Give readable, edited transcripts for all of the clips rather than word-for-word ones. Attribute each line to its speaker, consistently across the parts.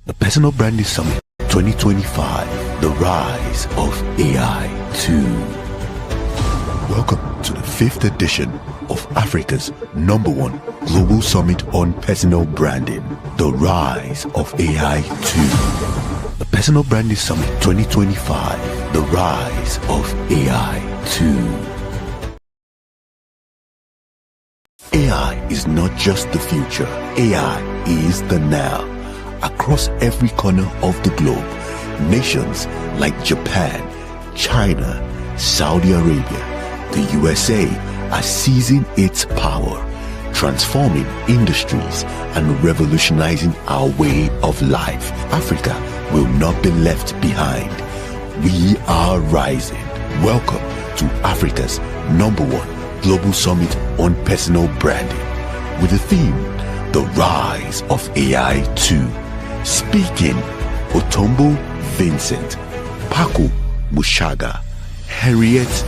Speaker 1: The Personal Branding Summit 2025, The Rise of AI 2. Welcome to the 5th edition of Africa's #1 Global Summit on Personal Branding, The Rise of AI 2. The Personal Branding Summit 2025, The Rise of AI 2. AI is not just the future, AI is the now. Across every corner of the globe, nations like Japan, China, Saudi Arabia, the USA are seizing its power, transforming industries and revolutionizing our way of life. Africa will not be left behind. We are rising. Welcome to Africa's #1 Global Summit on Personal Branding with the theme, The Rise of AI 2. Speaking, Otombo Vincent, Paco Mushaga, Harriet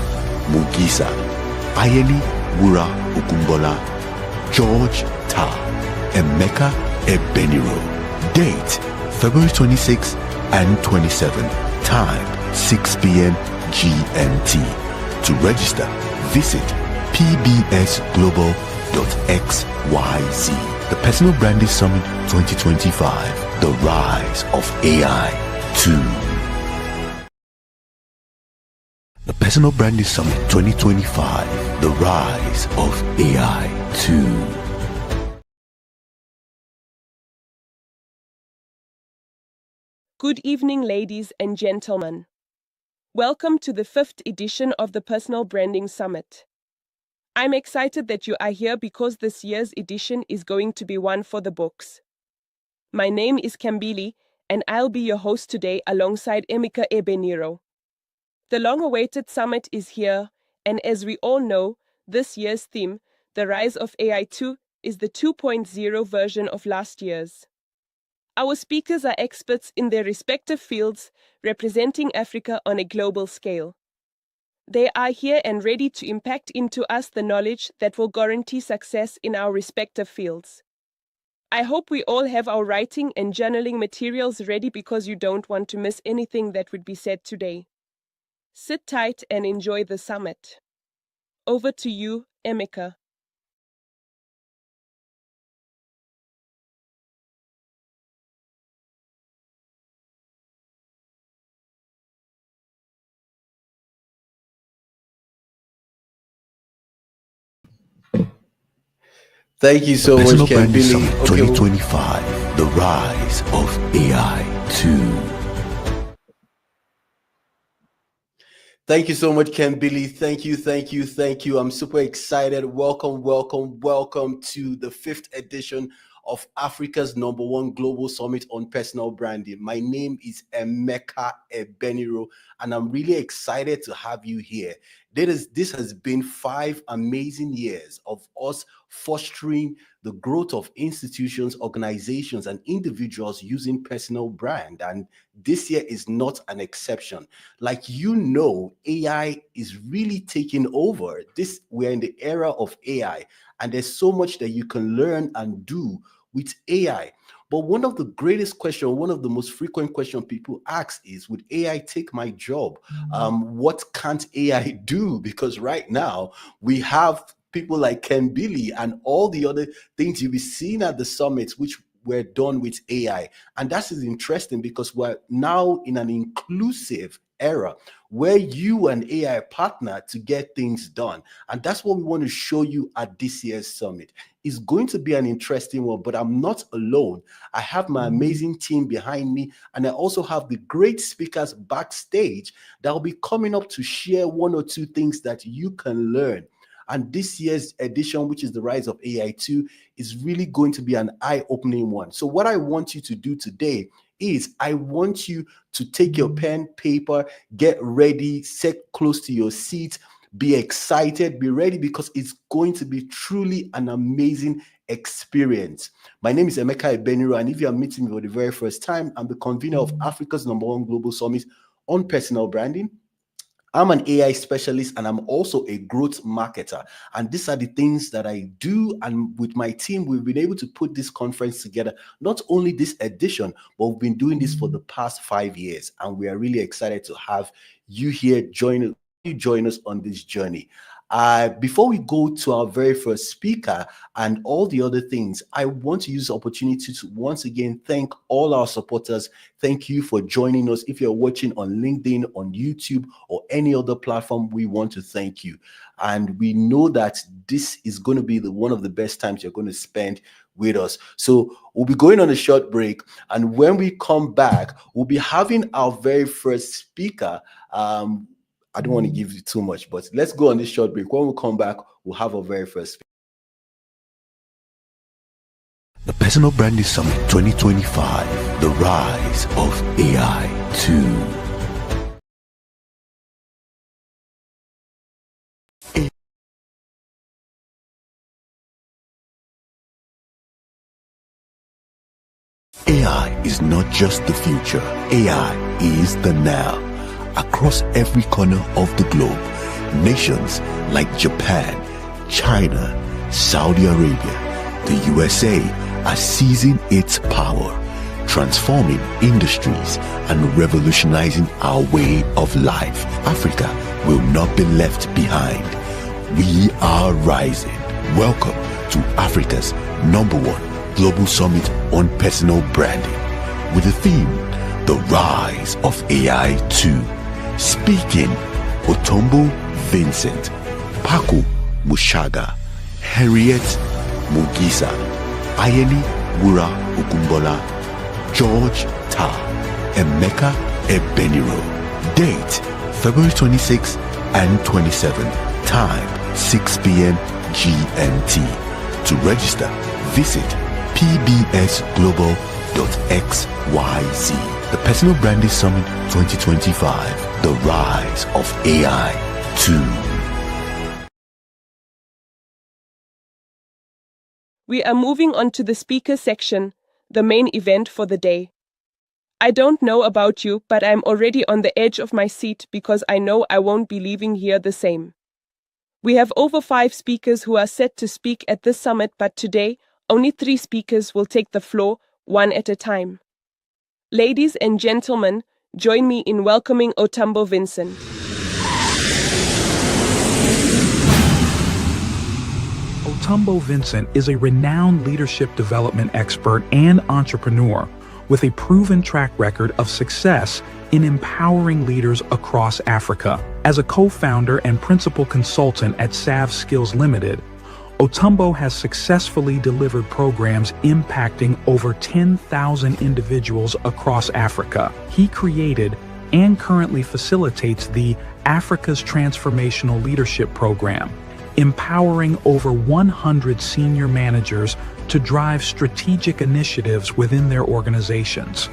Speaker 1: Mugisa, Ayeli Wura Okumbola, George Ta, Emeka Ebeniro. Date, February 26 and 27. Time, 6 p.m. GMT. To register, visit pbsglobal.xyz. The Personal Branding Summit 2025, The Rise of AI 2. The Personal Branding Summit 2025, The Rise of AI 2.
Speaker 2: Good evening, ladies and gentlemen. Welcome to the 5th edition of the Personal Branding Summit. I'm excited that you are here because this year's edition is going to be one for the books. My name is Kambili, and I'll be your host today alongside Emeka Ebeniro. The long-awaited summit is here, and as we all know, this year's theme, The Rise of AI 2, is the 2.0 version of last year's. Our speakers are experts in their respective fields, representing Africa on a global scale. They are here and ready to impact into us the knowledge that will guarantee success in our respective fields. I hope we all have our writing and journaling materials ready because you don't want to miss anything that would be said today. Sit tight and enjoy the summit. Over to you, Emeka.
Speaker 3: Thank you so much,
Speaker 1: Personal Branding
Speaker 3: Kambili.
Speaker 1: Summit 2025, The Rise of AI 2.
Speaker 3: Thank you so much, Kambili. Thank you. I'm super excited. Welcome to the 5th edition of Africa's #1 Global Summit on Personal Branding. My name is Emeka Ebeniro, and I'm really excited to have you here. This has been 5 amazing years of us fostering the growth of institutions, organizations, and individuals using personal brand. And this year is not an exception. Like AI is really taking over. We're in the era of AI, and there's so much that you can learn and do with AI. But one of the greatest questions, one of the most frequent questions people ask is, would AI take my job? What can't AI do? Because right now we have people like Kambili and all the other things you'll be seeing at the summits, which were done with AI. And that is interesting because we're now in an inclusive era where you and AI partner to get things done. And that's what we want to show you at this year's summit. It's going to be an interesting one, but I'm not alone. I have my amazing team behind me, and I also have the great speakers backstage that will be coming up to share one or two things that you can learn. And this year's edition, which is the Rise of AI 2, is really going to be an eye-opening one. So what I want you to do today is I want you to take your pen, paper, get ready, sit close to your seat, be excited, be ready, because it's going to be truly an amazing experience. My name is Emeka Ebeniro, and if you are meeting me for the very first time, I'm the convener of Africa's #1 Global Summit on Personal Branding. I'm an AI specialist, and I'm also a growth marketer. And these are the things that I do. And with my team, we've been able to put this conference together, not only this edition, but we've been doing this for the past 5 years. And we are really excited to have you here join us on this journey. Before we go to our very first speaker and all the other things, I want to use the opportunity to once again thank all our supporters. Thank you for joining us. If you're watching on LinkedIn, on YouTube, or any other platform, we want to thank you. And we know that this is going to be one of the best times you're going to spend with us. So we'll be going on a short break. And when we come back, we'll be having our very first speaker. I don't want to give you too much, but let's go on this short break. When we come back, we'll have our very first speaker.
Speaker 1: The Personal Branding Summit 2025, the rise of AI 2. AI is not just the future. AI is the now. Across every corner of the globe, nations like Japan, China, Saudi Arabia, the USA are seizing its power, transforming industries and revolutionizing our way of life. Africa will not be left behind. We are rising. Welcome to Africa's #1 Global Summit on Personal Branding, with the theme, The Rise of AI 2. Speaking, Otombo Vincent, Paco Mushaga, Harriet Mugisa, Ayeli Wura Ogunbola, George Ta, Emeka Ebeniro. Date, February 26 and 27. Time, 6 p.m. GMT. To register, visit pbsglobal.xyz. The Personal Branding Summit 2025, the rise of AI 2.
Speaker 2: We are moving on to the speaker section, the main event for the day. I don't know about you, but I'm already on the edge of my seat because I know I won't be leaving here the same. We have over 5 speakers who are set to speak at this summit, but today, only 3 speakers will take the floor, one at a time. Ladies and gentlemen, join me in welcoming Otombo Vincent.
Speaker 4: Otombo Vincent is a renowned leadership development expert and entrepreneur with a proven track record of success in empowering leaders across Africa. As a co-founder and principal consultant at Sav Skills Limited, Otombo has successfully delivered programs impacting over 10,000 individuals across Africa. He created and currently facilitates the Africa's Transformational Leadership Program, empowering over 100 senior managers to drive strategic initiatives within their organizations.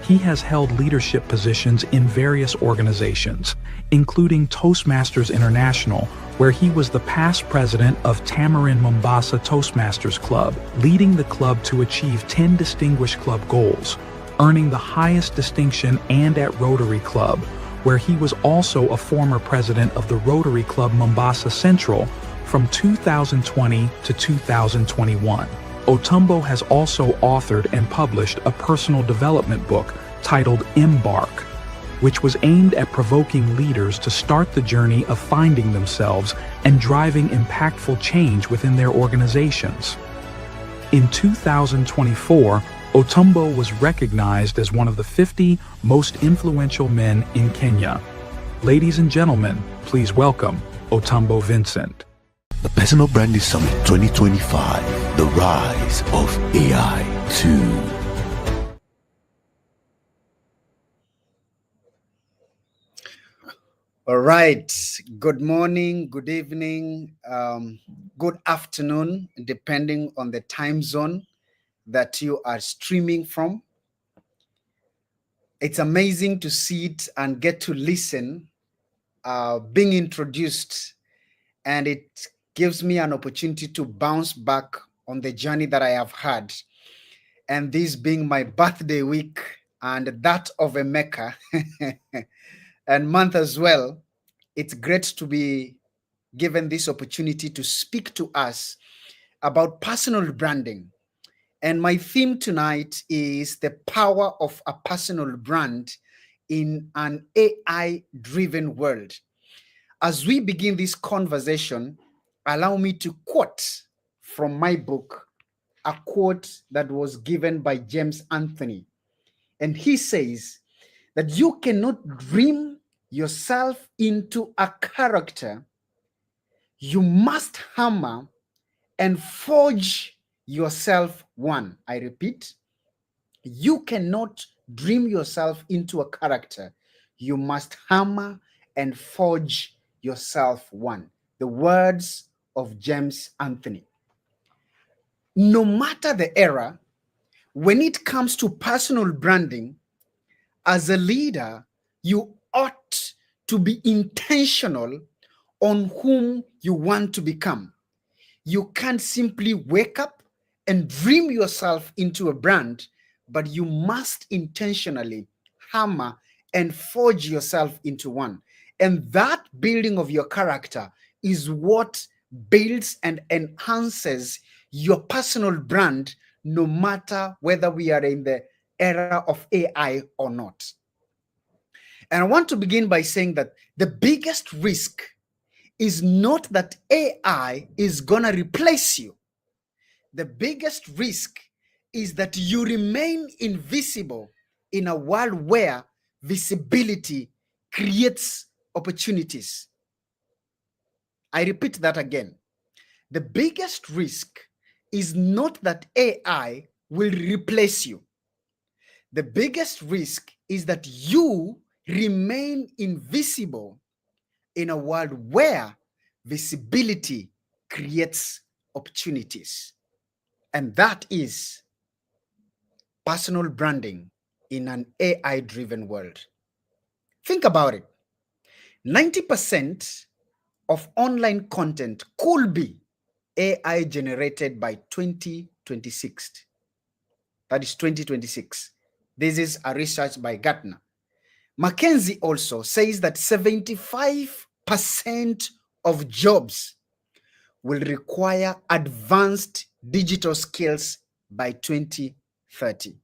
Speaker 4: He has held leadership positions in various organizations, including Toastmasters International, where he was the past president of Tamarin Mombasa Toastmasters Club, leading the club to achieve 10 distinguished club goals, earning the highest distinction, and at Rotary Club, where he was also a former president of the Rotary Club Mombasa Central from 2020 to 2021. Otombo has also authored and published a personal development book titled Embark, which was aimed at provoking leaders to start the journey of finding themselves and driving impactful change within their organizations. In 2024, Otombo was recognized as one of the 50 most influential men in Kenya, Ladies and gentlemen, please welcome Otambo Vincent.
Speaker 1: The Personal Branding Summit 2025, the rise of AI 2.
Speaker 5: All right. Good morning, good evening, good afternoon, depending on the time zone that you are streaming from. It's amazing to see it and get to listen, being introduced, and it gives me an opportunity to bounce back on the journey that I have had. And this being my birthday week and that of Emeka and month as well, it's great to be given this opportunity to speak to us about personal branding. And my theme tonight is the power of a personal brand in an AI-driven world. As we begin this conversation, allow me to quote from my book, a quote that was given by James Anthony. And he says that you cannot dream yourself into a character. You must hammer and forge yourself one. I repeat, you cannot dream yourself into a character. You must hammer and forge yourself one. The words of James Anthony. No matter the era, when it comes to personal branding, as a leader, you ought to be intentional on whom you want to become. You can't simply wake up and dream yourself into a brand, but you must intentionally hammer and forge yourself into one. And that building of your character is what builds and enhances your personal brand, no matter whether we are in the era of AI or not. And I want to begin by saying that the biggest risk is not that AI is going to replace you. The biggest risk is that you remain invisible in a world where visibility creates opportunities. I repeat that again. The biggest risk is not that AI will replace you. The biggest risk is that you remain invisible in a world where visibility creates opportunities. And that is personal branding in an AI-driven world. Think about it. 90% of online content could be AI generated by 2026. That is 2026. This is a research by Gartner. McKinsey also says that 75% of jobs will require advanced digital skills by 2030.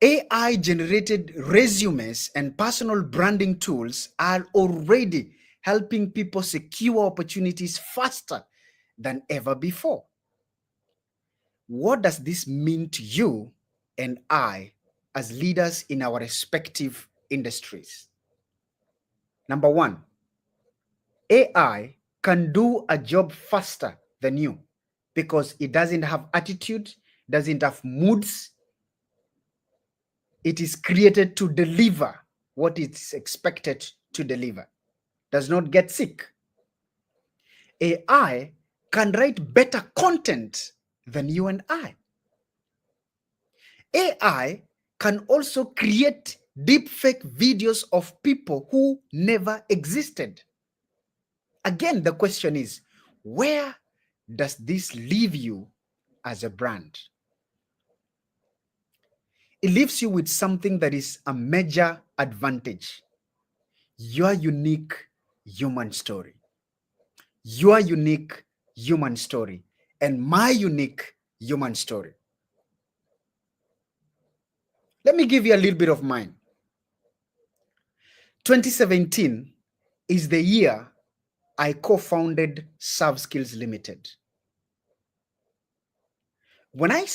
Speaker 5: AI-generated resumes and personal branding tools are already helping people secure opportunities faster than ever before. What does this mean to you and I as leaders in our respective industries? Number one, AI can do a job faster than you because it doesn't have attitude, doesn't have moods. It is created to deliver what it's expected to deliver. Does not get sick. AI can write better content than you and I. AI can also create deepfake videos of people who never existed. Again, the question is, where does this leave you as a brand? It leaves you with something that is a major advantage. Your unique human story. Your unique human story and my unique human story. Let me give you a little bit of mine. 2017 is the year I co-founded ServSkills Limited. When I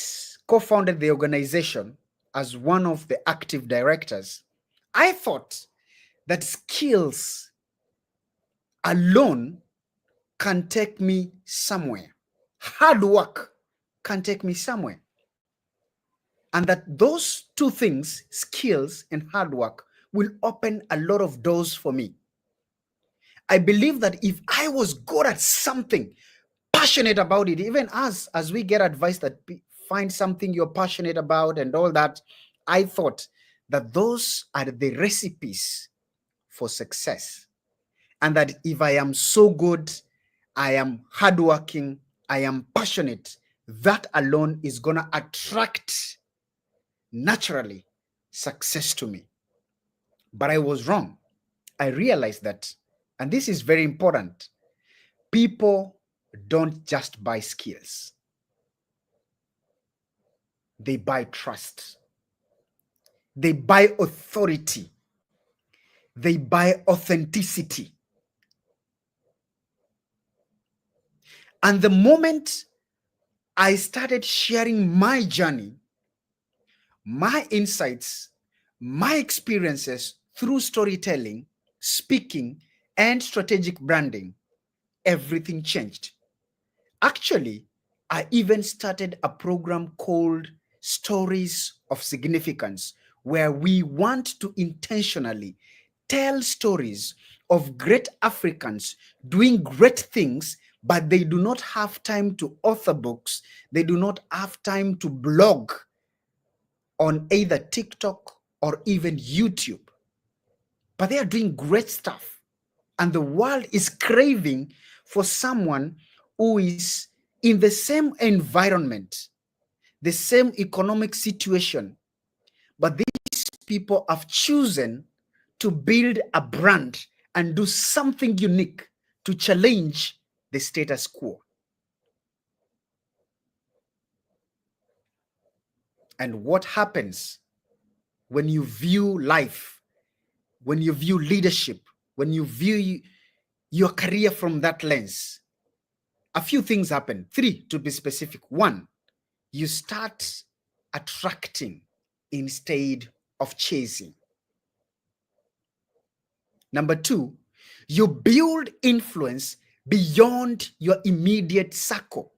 Speaker 5: co-founded the organization, as one of the active directors, I thought that skills alone can take me somewhere. Hard work can take me somewhere. And that those two things, skills and hard work, will open a lot of doors for me. I believe that if I was good at something, passionate about it, even as we get advice that find something you're passionate about and all that, I thought that those are the recipes for success. And that if I am so good, I am hardworking, I am passionate, that alone is going to attract naturally success to me. But I was wrong. I realized that, and this is very important, people don't just buy skills. They buy trust. They buy authority. They buy authenticity. And the moment I started sharing my journey, my insights, my experiences through storytelling, speaking, and strategic branding, everything changed. Actually, I even started a program called Stories of Significance, where we want to intentionally tell stories of great Africans doing great things, but they do not have time to author books. They do not have time to blog on either TikTok or even YouTube. But they are doing great stuff. And the world is craving for someone who is in the same environment, the same economic situation, but these people have chosen to build a brand and do something unique to challenge the status quo. And what happens when you view life, when you view leadership, when you view your career from that lens? A few things happen. 3 to be specific. 1, you start attracting instead of chasing. Number 2, you build influence beyond your immediate circle.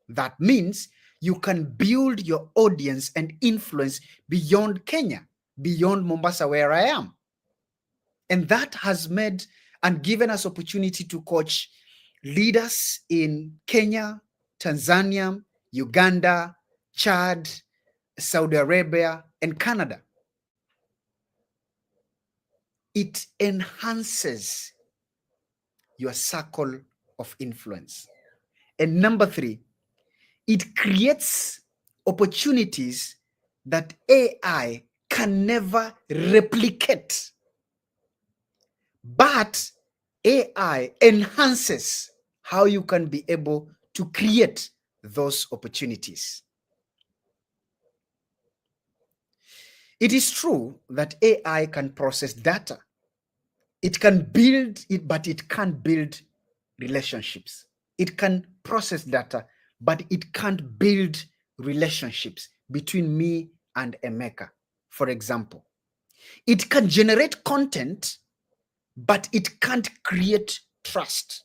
Speaker 5: That means you can build your audience and influence beyond Kenya, beyond Mombasa, where I am. And that has made and given us opportunity to coach leaders in Kenya, Tanzania, Uganda, Chad, Saudi Arabia, and Canada. It enhances your circle of influence. And number 3, it creates opportunities that AI can never replicate. But AI enhances how you can be able to create those opportunities. It is true that AI can process data. It can build it, but it can't build relationships. It can process data, but it can't build relationships between me and Emeka, for example. It can generate content, but it can't create trust.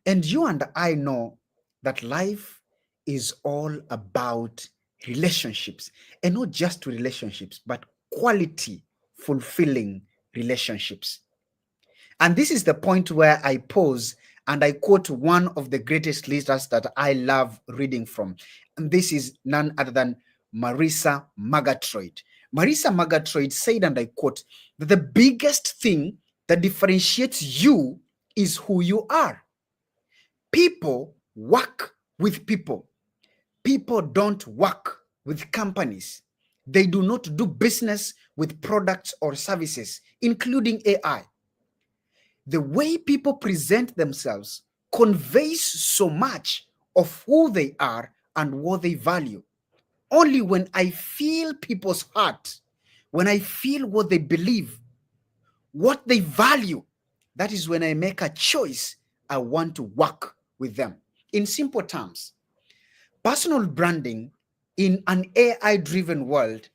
Speaker 5: And you and I know that life is all about relationships, and not just relationships, but quality, fulfilling relationships. And this is the point where I pause and I quote one of the greatest leaders that I love reading from. And this is none other than Marissa Murgatroyd. Marissa Murgatroyd said, and I quote, that the biggest thing that differentiates you is who you are. People work with people. People don't work with companies. They do not do business with products or services, including AI. The way people present themselves conveys so much of who they are and what they value. Only when I feel people's heart, when I feel what they believe, what they value, that is when I make a choice. I want to work with them. In simple terms, personal branding in an AI-driven world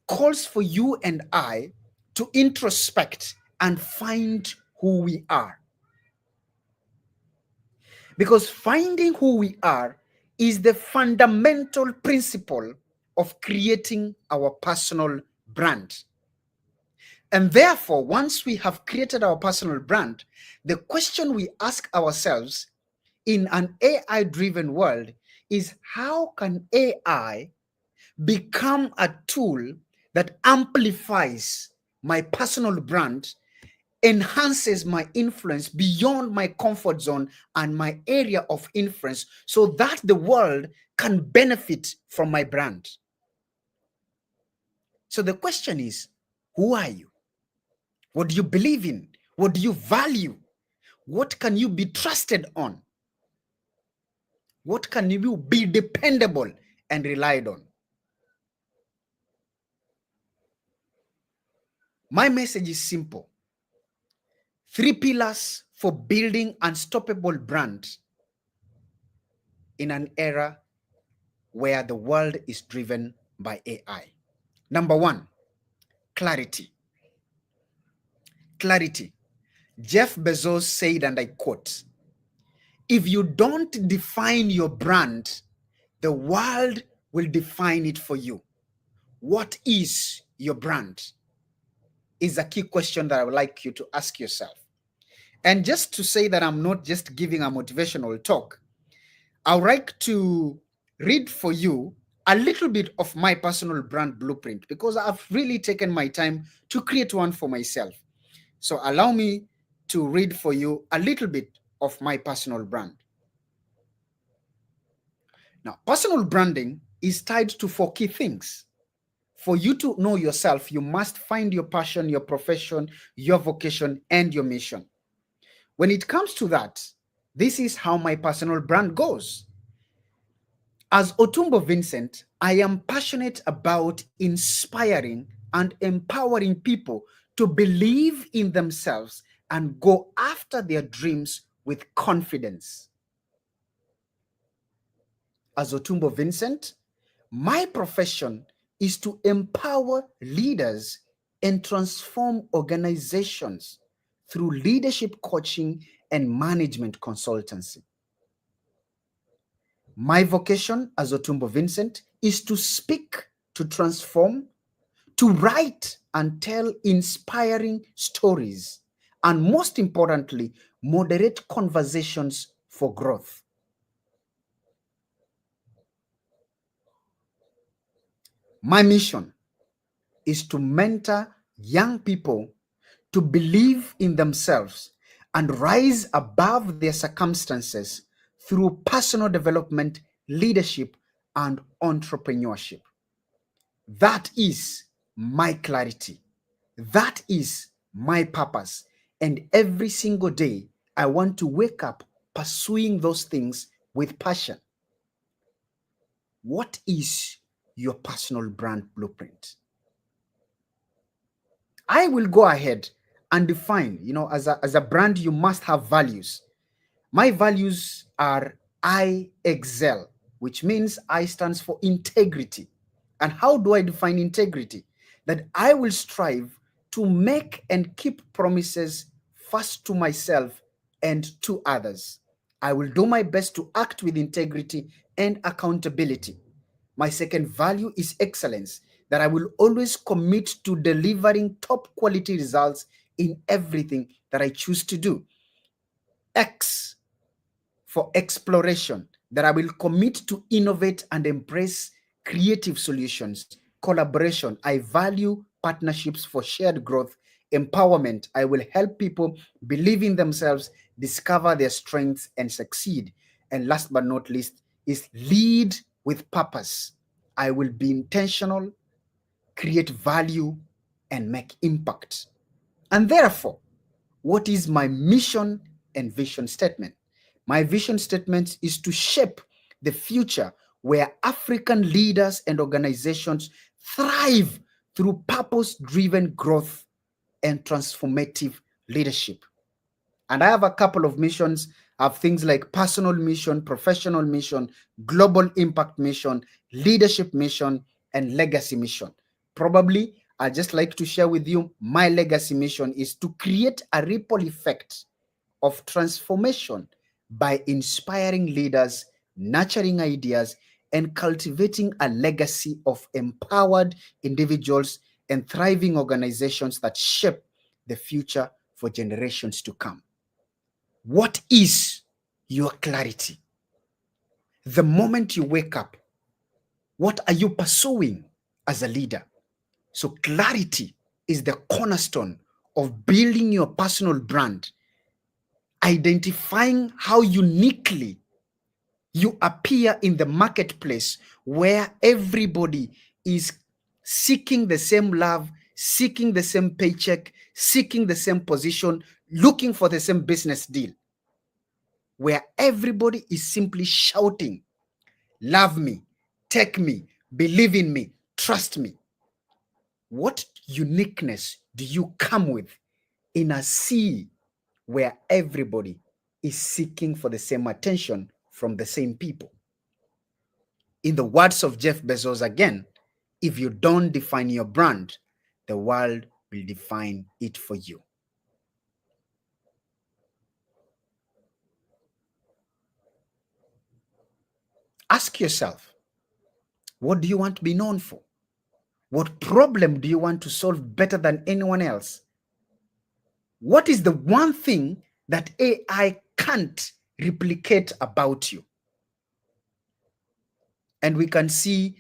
Speaker 5: calls for you and I to introspect and find who we are. Because finding who we are is the fundamental principle of creating our personal brand. And therefore, once we have created our personal brand, the question we ask ourselves in an AI-driven world is, how can AI become a tool that amplifies my personal brand, enhances my influence beyond my comfort zone and my area of influence, so that the world can benefit from my brand? So the question is, who are you? What do you believe in? What do you value? What can you be trusted on? What can you be dependable and relied on? My message is simple. 3 pillars for building unstoppable brand in an era where the world is driven by AI. Number 1, clarity. Clarity. Jeff Bezos said, and I quote, "If you don't define your brand, the world will define it for you." What is your brand? Is a key question that I would like you to ask yourself. And just to say that I'm not just giving a motivational talk, I would like to read for you a little bit of my personal brand blueprint, because I've really taken my time to create one for myself. So allow me to read for you a little bit of my personal brand. Now, personal branding is tied to 4 key things. For you to know yourself, you must find your passion, your profession, your vocation, and your mission. When it comes to that, this is how my personal brand goes. As Otumbo Vincent, I am passionate about inspiring and empowering people to believe in themselves and go after their dreams with confidence. As Otumbo Vincent, my profession is to empower leaders and transform organizations through leadership coaching and management consultancy. My vocation as Otumbo Vincent is to speak, to transform, to write and tell inspiring stories, and most importantly, moderate conversations for growth. My mission is to mentor young people to believe in themselves and rise above their circumstances through personal development, leadership, and entrepreneurship. That is my clarity. That is my purpose. And every single day, I want to wake up pursuing those things with passion. What is your personal brand blueprint? I will go ahead and define, as a brand, you must have values. My values are I excel, which means I stands for integrity. And how do I define integrity? That I will strive to make and keep promises first to myself and to others. I will do my best to act with integrity and accountability. My second value is excellence, that I will always commit to delivering top quality results in everything that I choose to do. X for exploration, that I will commit to innovate and embrace creative solutions. Collaboration, I value partnerships for shared growth. Empowerment, I will help people believe in themselves, discover their strengths, and succeed. And last but not least is lead with purpose. I will be intentional, create value, and make impact. And therefore, what is my mission and vision statement? My vision statement is to shape the future where African leaders and organizations thrive through purpose-driven growth and transformative leadership. And I have a couple of missions. I have things like personal mission, professional mission, global impact mission, leadership mission, and legacy mission. Probably, I'd just like to share with you my legacy mission is to create a ripple effect of transformation by inspiring leaders, nurturing ideas, and cultivating a legacy of empowered individuals and thriving organizations that shape the future for generations to come. What is your clarity? The moment you wake up, what are you pursuing as a leader? So clarity is the cornerstone of building your personal brand, identifying how uniquely you appear in the marketplace where everybody is seeking the same love, seeking the same paycheck, seeking the same position, looking for the same business deal, where everybody is simply shouting, love me, take me, believe in me, trust me. What uniqueness do you come with in a sea where everybody is seeking for the same attention from the same people? In the words of Jeff Bezos again, if you don't define your brand, the world will define it for you. Ask yourself, what do you want to be known for? What problem do you want to solve better than anyone else? What is the one thing that AI can't replicate about you? And we can see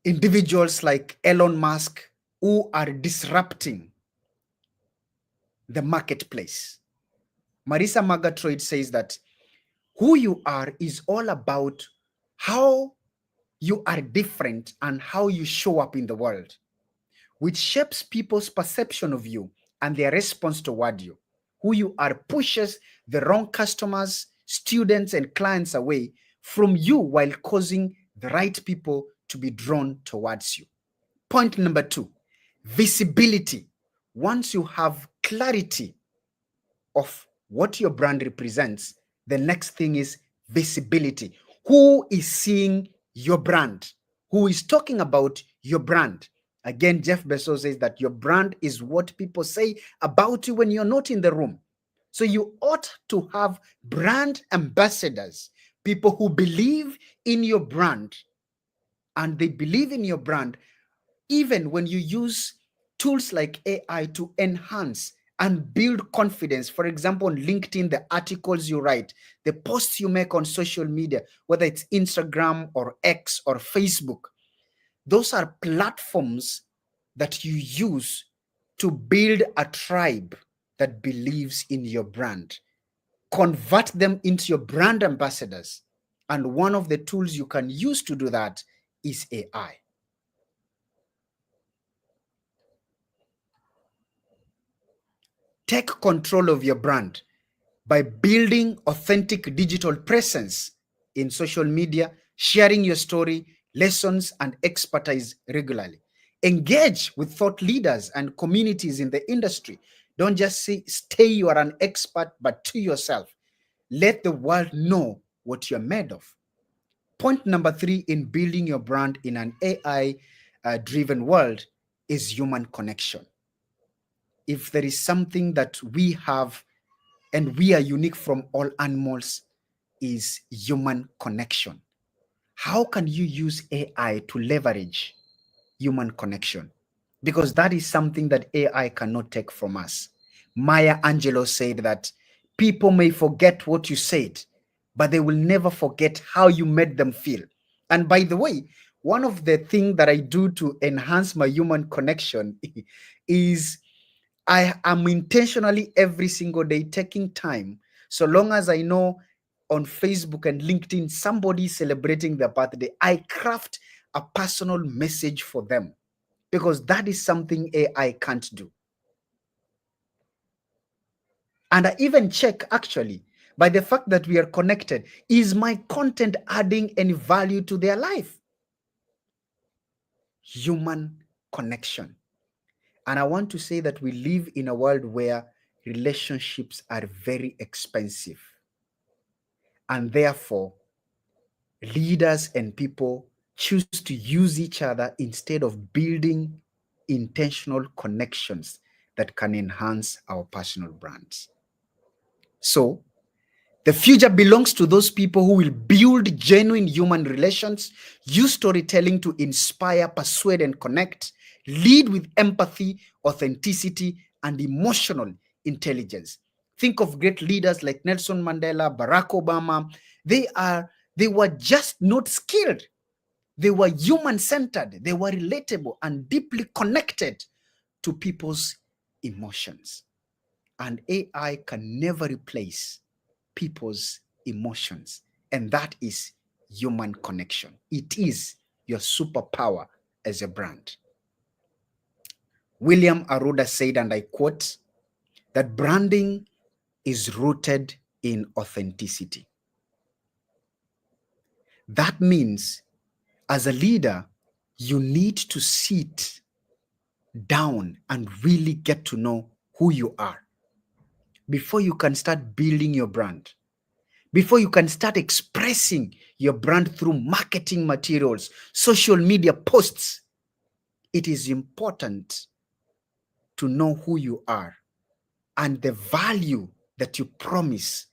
Speaker 5: individuals like Elon Musk who are disrupting the marketplace. Marissa Magatroid says that who you are is all about how you are different and how you show up in the world, which shapes people's perception of you and their response toward you. Who you are pushes the wrong customers, students, and clients away from you while causing the right people to be drawn towards you. Point number 2, visibility. Once you have clarity of what your brand represents, the next thing is visibility. Who is seeing your brand? Who is talking about your brand? Again, Jeff Bezos says that your brand is what people say about you when you're not in the room. So you ought to have brand ambassadors, people who believe in your brand, and they believe in your brand even when you use tools like AI to enhance and build confidence. For example, on LinkedIn, the articles you write, the posts you make on social media, whether it's Instagram or X or Facebook, those are platforms that you use to build a tribe that believes in your brand. Convert them into your brand ambassadors. And one of the tools you can use to do that is AI. Take control of your brand by building authentic digital presence in social media, sharing your story, lessons, and expertise regularly. Engage with thought leaders and communities in the industry. Don't just stay you are an expert, but to yourself. Let the world know what you're made of. Point number 3 in building your brand in an AI-driven world is human connection. If there is something that we have and we are unique from all animals, is human connection. How can you use AI to leverage human connection? Because that is something that AI cannot take from us. Maya Angelou said that people may forget what you said, but they will never forget how you made them feel. And by the way, one of the things that I do to enhance my human connection is I am intentionally every single day taking time, so long as I know on Facebook and LinkedIn somebody is celebrating their birthday, I craft a personal message for them, because that is something AI can't do. And I even check, actually, by the fact that we are connected, is my content adding any value to their life? Human connection. And I want to say that we live in a world where relationships are very expensive. And therefore, leaders and people choose to use each other instead of building intentional connections that can enhance our personal brands. So, the future belongs to those people who will build genuine human relations, use storytelling to inspire, persuade, and connect, lead with empathy, authenticity, and emotional intelligence. Think of great leaders like Nelson Mandela, Barack Obama. They were just not skilled. They were human-centered. They were relatable and deeply connected to people's emotions. And AI can never replace people's emotions. And that is human connection. It is your superpower as a brand. William Aruda said, and I quote, that branding is rooted in authenticity. That means as a leader, you need to sit down and really get to know who you are before you can start building your brand, before you can start expressing your brand through marketing materials, social media posts. It is important to know who you are and the value that you promise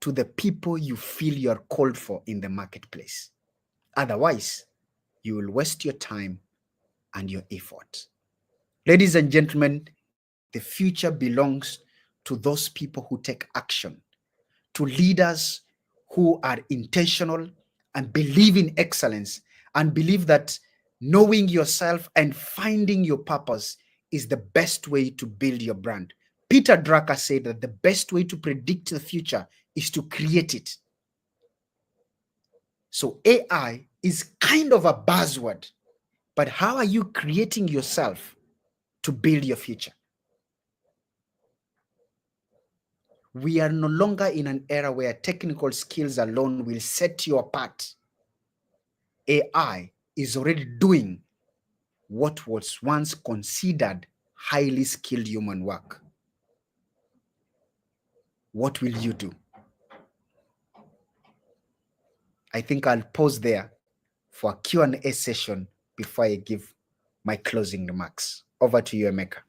Speaker 5: to the people you feel you are called for in the marketplace. Otherwise, you will waste your time and your effort. Ladies and gentlemen, the future belongs to those people who take action, to leaders who are intentional and believe in excellence and believe that knowing yourself and finding your purpose is the best way to build your brand. Peter Drucker said that the best way to predict the future is to create it. So AI is kind of a buzzword, but how are you creating yourself to build your future? We are no longer in an era where technical skills alone will set you apart. AI is already doing what was once considered highly skilled human work. What will you do? I think I'll pause there for a Q&A session before I give my closing remarks. Over to you, Emeka.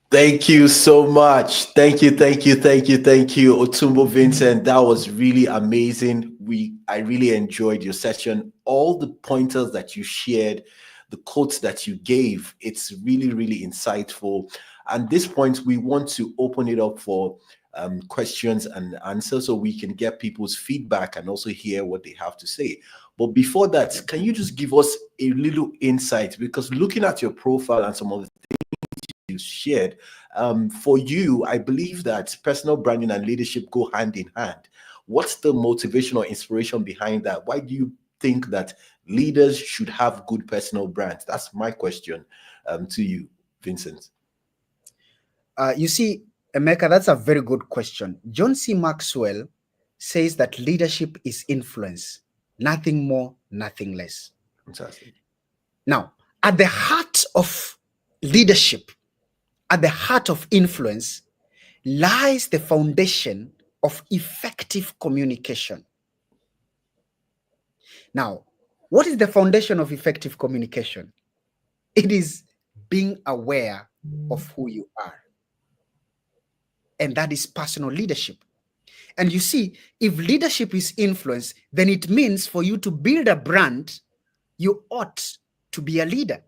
Speaker 3: Thank you so much. Thank you, Otumbo Vincent. That was really amazing. I really enjoyed your session. All the pointers that you shared, the quotes that you gave, it's really, really insightful. At this point, we want to open it up for questions and answers so we can get people's feedback and also hear what they have to say. But before that, can you just give us a little insight? Because looking at your profile and some of the you shared, for you, I believe that personal branding and leadership go hand in hand. What's the motivation or inspiration behind that? Why do you think that leaders should have good personal brands? That's my question to you, Vincent.
Speaker 5: You see, Emeka, that's a very good question. John C. Maxwell says that leadership is influence, nothing more, nothing less.
Speaker 3: Fantastic.
Speaker 5: Now, at the heart of leadership, at the heart of influence, lies the foundation of effective communication. Now, what is the foundation of effective communication? It is being aware of who you are. And that is personal leadership. And you see, if leadership is influence, then it means for you to build a brand, you ought to be a leader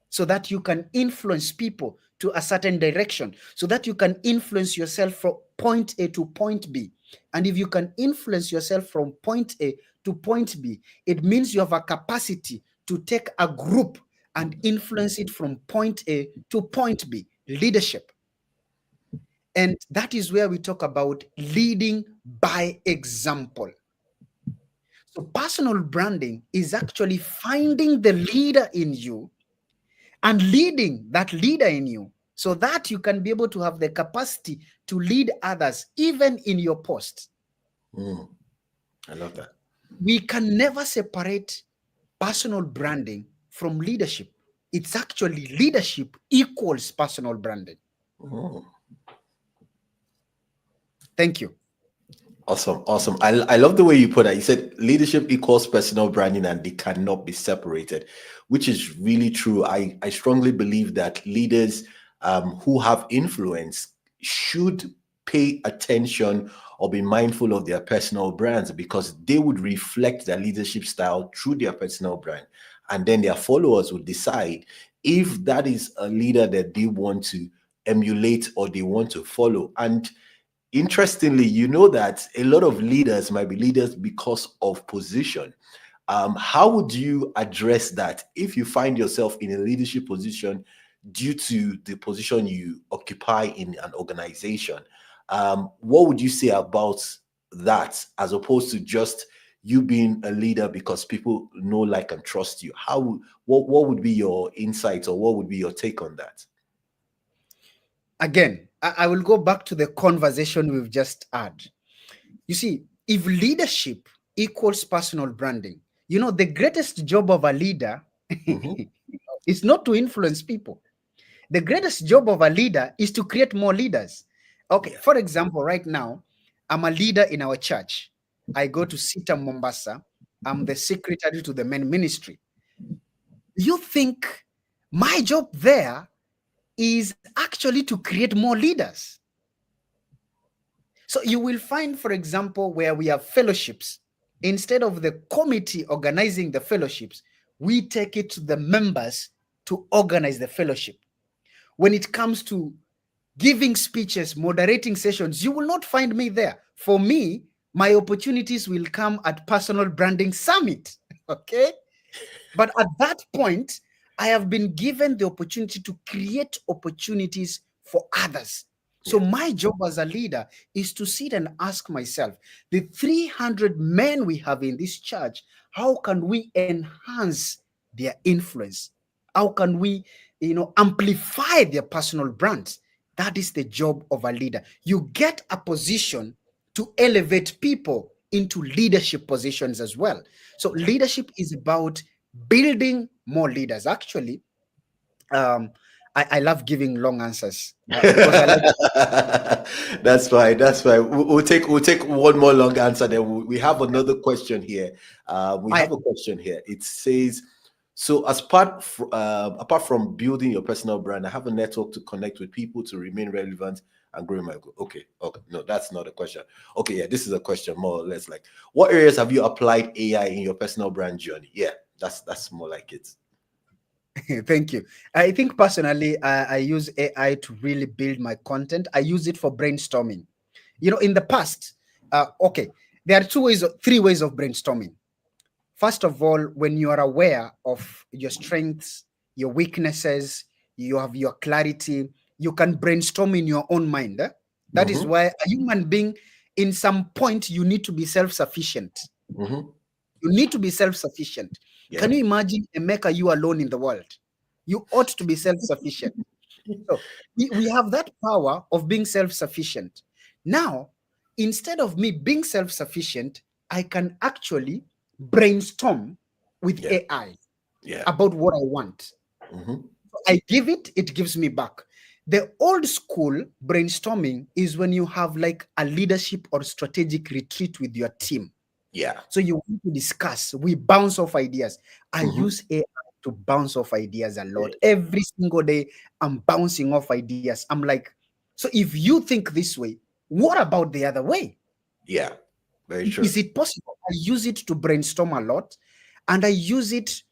Speaker 5: so that you can influence people to a certain direction, so that you can influence yourself from point A to point B. And if you can influence yourself from point A to point B, it means you have a capacity to take a group and influence it from point A to point B, leadership. And that is where we talk about leading by example. So personal branding is actually finding the leader in you and leading that leader in you so that you can be able to have the capacity to lead others, even in your post.
Speaker 3: I love that.
Speaker 5: We can never separate personal branding from leadership. It's actually leadership equals personal branding. Thank you.
Speaker 3: Awesome, awesome. I love the way you put it. You said leadership equals personal branding and they cannot be separated, which is really true. I strongly believe that leaders who have influence should pay attention or be mindful of their personal brands, because they would reflect their leadership style through their personal brand. And then their followers would decide if that is a leader that they want to emulate or they want to follow. And interestingly, you know that a lot of leaders might be leaders because of position. How would you address that if you find yourself in a leadership position due to the position you occupy in an organization? What would you say about that, as opposed to just you being a leader because people know, like, and trust you? What would be your insights, or what would be your take on that?
Speaker 5: Again, I will go back to the conversation we've just had. You see, if leadership equals personal branding, the greatest job of a leader is not to influence people. The greatest job of a leader is to create more leaders. Okay, for example, right now, I'm a leader in our church. I go to SITA Mombasa. I'm the secretary to the men ministry. You think my job there is actually to create more leaders? So you will find, for example, where we have fellowships, instead of the committee organizing the fellowships, we take it to the members to organize the fellowship. When it comes to giving speeches, moderating sessions, you will not find me there. For me, my opportunities will come at Personal Branding Summit, okay? But at that point, I have been given the opportunity to create opportunities for others. So my job as a leader is to sit and ask myself, the 300 men we have in this church, how can we enhance their influence? How can we, amplify their personal brands? That is the job of a leader. You get a position to elevate people into leadership positions as well. So leadership is about building more leaders. Actually, I love giving long answers because I like.
Speaker 3: That's fine. That's fine. We'll take one more long answer. Then we have another question here. Have a question here. It says, so apart from building your personal brand, I have a network to connect with people to remain relevant and grow my goal. Okay. No, that's not a question. Okay, yeah, this is a question more or less like, what areas have you applied AI in your personal brand journey? Yeah, that's more like it.
Speaker 5: Thank you. I think personally, I use AI to really build my content. I use it for brainstorming. In the past, there are three ways of brainstorming. First of all, when you are aware of your strengths, your weaknesses, you have your clarity, you can brainstorm in your own mind. That is why a human being, in some point, you need to be self-sufficient. You need to be self-sufficient. Yeah. Can you imagine a maker you alone in the world? You ought to be self-sufficient. So we have that power of being self-sufficient. Now, instead of me being self-sufficient, I can actually brainstorm with AI about what I want. I give it, it gives me back. The old school brainstorming is when you have like a leadership or strategic retreat with your team.
Speaker 3: Yeah.
Speaker 5: So you want to discuss, we bounce off ideas. I use AI to bounce off ideas a lot. Every single day, I'm bouncing off ideas. I'm like, so if you think this way, what about the other way?
Speaker 3: Yeah, very true.
Speaker 5: Is it possible? I use it to brainstorm a lot, and I use it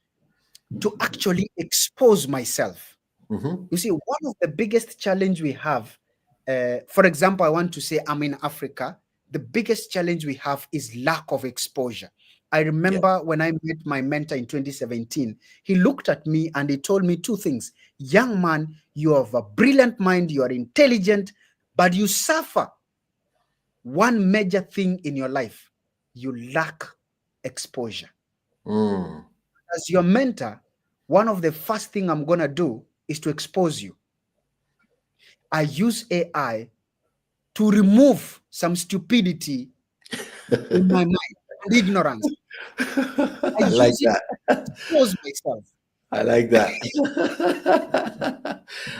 Speaker 5: to actually expose myself. You see, one of the biggest challenge we have, for example, I want to say I'm in Africa. The biggest challenge we have is lack of exposure. I remember when I met my mentor in 2017, he looked at me and he told me two things. Young man, you have a brilliant mind, you are intelligent, but you suffer one major thing in your life. You lack exposure. As your mentor, one of the first thing I'm going to do is to expose you. I use AI to remove some stupidity in my mind and ignorance.
Speaker 3: I like that.
Speaker 5: Expose myself.
Speaker 3: I like that.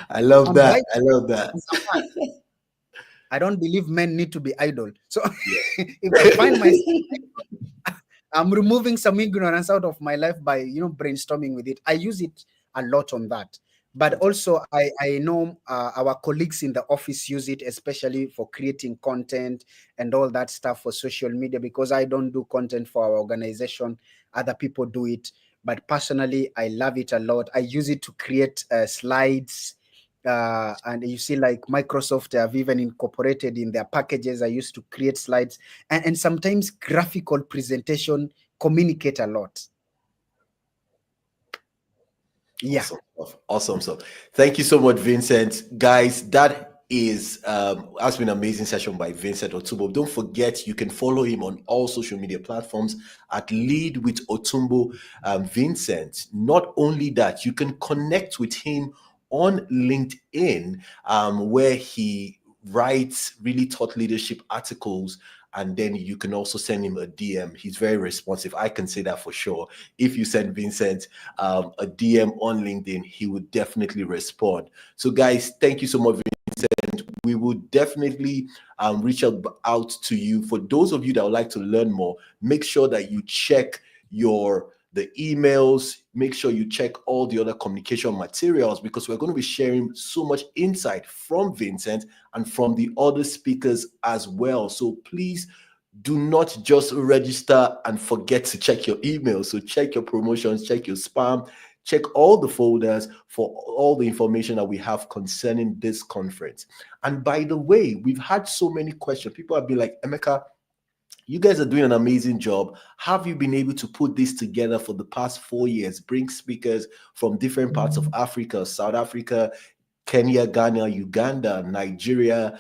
Speaker 3: I love that. I love that.
Speaker 5: I don't believe men need to be idle. So if I find myself, I'm removing some ignorance out of my life by, brainstorming with it. I use it a lot on that. But also, I know our colleagues in the office use it, especially for creating content and all that stuff for social media, because I don't do content for our organization. Other people do it. But personally, I love it a lot. I use it to create slides. And you see, like Microsoft have even incorporated in their packages. I used to create slides and sometimes graphical presentation communicate a lot. Yeah.
Speaker 3: Awesome stuff. Thank you so much, Vincent. Guys, that has been an amazing session by Vincent Otumbo. Don't forget, you can follow him on all social media platforms at Lead with Otumbo Vincent. Not only that, you can connect with him on LinkedIn, where he writes really thought leadership articles, and then you can also send him a DM. He's very responsive. I can say that for sure. If you send Vincent a DM on LinkedIn, he would definitely respond. So guys, thank you so much, Vincent. We will definitely reach out to you. For those of you that would like to learn more, make sure that you check the emails, make sure you check all the other communication materials, because we're going to be sharing so much insight from Vincent and from the other speakers as well. So please do not just register and forget to check your email. So check your promotions, check your spam, check all the folders for all the information that we have concerning this conference. And by the way, we've had so many questions. People have been like, Emeka, you guys are doing an amazing job. Have you been able to put this together for the past 4 years? Bring speakers from different parts of Africa, South Africa, Kenya, Ghana, Uganda, Nigeria,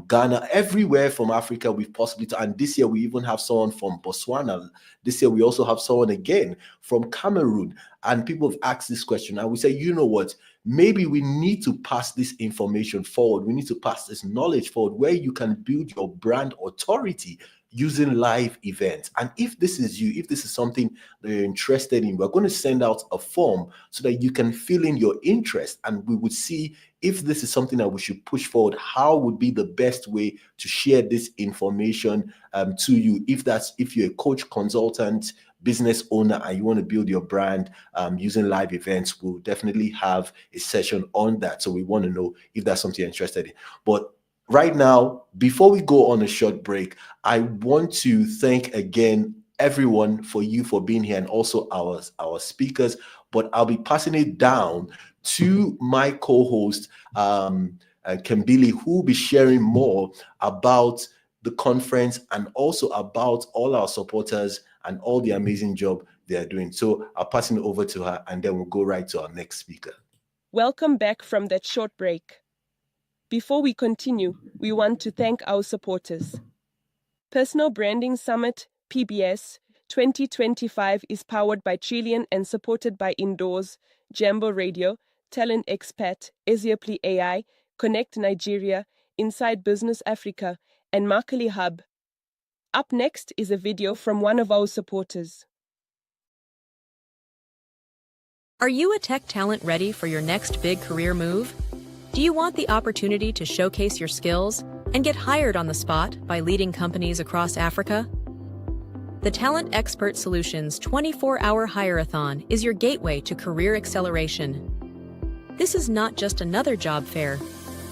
Speaker 3: Ghana, everywhere from Africa we've possibly done. And this year we even have someone from Botswana. This year we also have someone again from Cameroon. And people have asked this question. And we say, you know what? Maybe we need to pass this information forward. We need to pass this knowledge forward where you can build your brand authority using live events. And if this is you, if this is something that you're interested in, we're going to send out a form so that you can fill in your interest, and we would see if this is something that we should push forward. How would be the best way to share this information to you? If you're a coach, consultant, business owner, and you want to build your brand using live events, we'll definitely have a session on that. So we want to know if that's something you're interested in. But right now, before we go on a short break, I want to thank again everyone for being here, and also our speakers. But I'll be passing it down to my co-host, Kembili, who will be sharing more about the conference and also about all our supporters and all the amazing job they are doing. So I'll pass it over to her, and then we'll go right to our next speaker.
Speaker 2: Welcome back from that short break. Before we continue, we want to thank our supporters. Personal Branding Summit, PBS, 2025 is powered by Trillian and supported by Indoors, Jambo Radio, Talent Expat, Ezioply AI, Connect Nigeria, Inside Business Africa, and Markeli Hub. Up next is a video from one of our supporters.
Speaker 6: Are you a tech talent ready for your next big career move? Do you want the opportunity to showcase your skills and get hired on the spot by leading companies across Africa? The Talent Expert Solutions 24-hour hire-a-thon is your gateway to career acceleration. This is not just another job fair.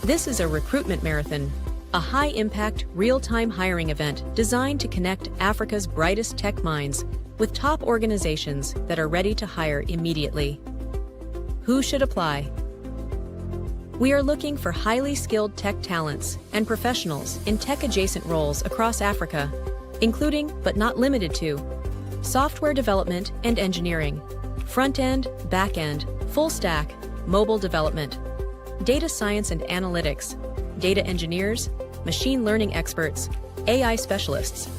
Speaker 6: This is a recruitment marathon, a high-impact, real-time hiring event designed to connect Africa's brightest tech minds with top organizations that are ready to hire immediately. Who should apply? We are looking for highly skilled tech talents and professionals in tech-adjacent roles across Africa, including, but not limited to, software development and engineering, front-end, back-end, full-stack, mobile development, data science and analytics, data engineers, machine learning experts, AI specialists,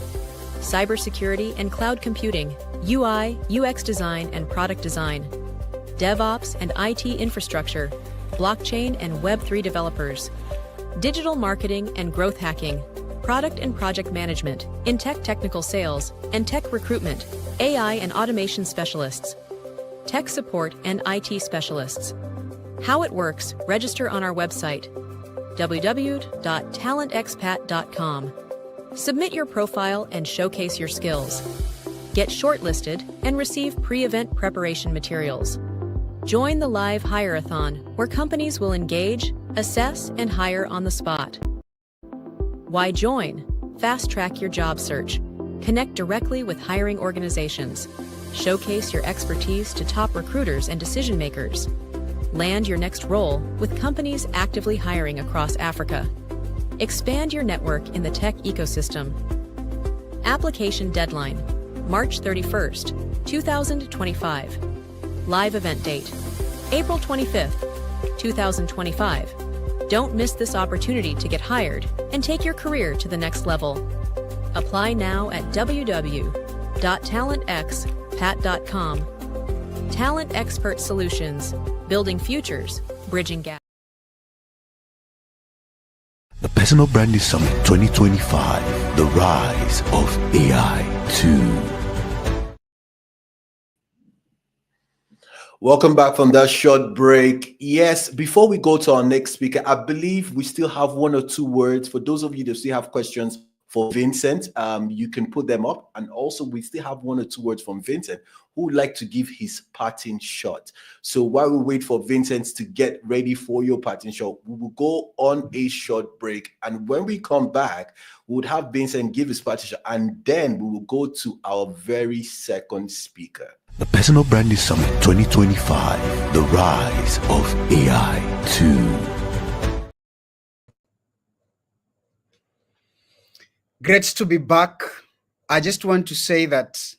Speaker 6: cybersecurity and cloud computing, UI, UX design and product design, DevOps and IT infrastructure, blockchain and Web3 developers, digital marketing and growth hacking, product and project management, in tech technical sales and tech recruitment, AI and automation specialists, tech support and IT specialists. How it works, register on our website. www.talentexpat.com. Submit your profile and showcase your skills. Get shortlisted and receive pre-event preparation materials. Join the live hire-a-thon, where companies will engage, assess, and hire on the spot. Why join? Fast-track your job search. Connect directly with hiring organizations. Showcase your expertise to top recruiters and decision-makers. Land your next role with companies actively hiring across Africa. Expand your network in the tech ecosystem. Application deadline, March 31st, 2025. Live event date, April 25th, 2025. Don't miss this opportunity to get hired and take your career to the next level. Apply now at www.talentexpat.com. Talent Expert Solutions, building futures, bridging gaps.
Speaker 1: The Personal Branding Summit 2025, the rise of AI 2.
Speaker 3: Welcome back from that short break. Yes, before we go to our next speaker, I believe we still have one or two words. For those of you that still have questions for Vincent, you can put them up. And also, we still have one or two words from Vincent, who would like to give his parting shot. So while we wait for Vincent to get ready for your parting shot, we will go on a short break. And when we come back, we would have Vincent give his parting shot, and then we will go to our very second speaker.
Speaker 1: The Personal Branding Summit 2025, the rise of AI 2.
Speaker 5: Great to be back. I just want to say that